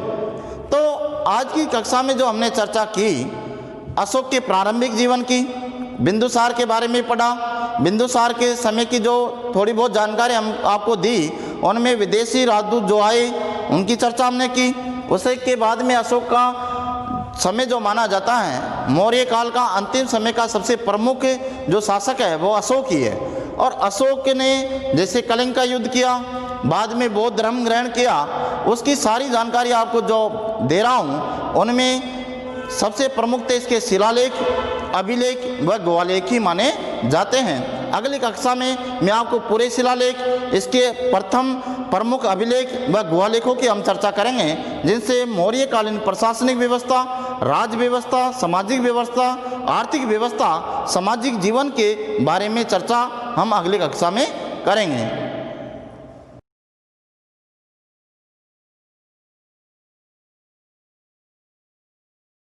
तो आज की कक्षा में जो हमने चर्चा की अशोक के प्रारंभिक जीवन की, बिंदुसार के बारे में पढ़ा, बिंदुसार के समय की जो थोड़ी बहुत जानकारी हम आपको दी, उनमें विदेशी राजदूत जो आए उनकी चर्चा हमने की। उसे के बाद में अशोक का समय जो माना जाता है, मौर्य काल का अंतिम समय का सबसे प्रमुख जो शासक है वो अशोक ही है। और अशोक ने जैसे कलिंग का युद्ध किया, बाद में बौद्ध धर्म ग्रहण किया, उसकी सारी जानकारी आपको जो दे रहा हूँ, उनमें सबसे प्रमुख थे इसके शिलालेख, अभिलेख व गुहालेख ही माने जाते हैं। अगली कक्षा में मैं आपको पूरे शिलालेख, इसके प्रथम प्रमुख अभिलेख व गुहालेखों की हम चर्चा करेंगे, जिनसे मौर्यकालीन प्रशासनिक व्यवस्था, राज्य व्यवस्था, सामाजिक व्यवस्था, आर्थिक व्यवस्था, सामाजिक जीवन के बारे में चर्चा हम अगली कक्षा में करेंगे।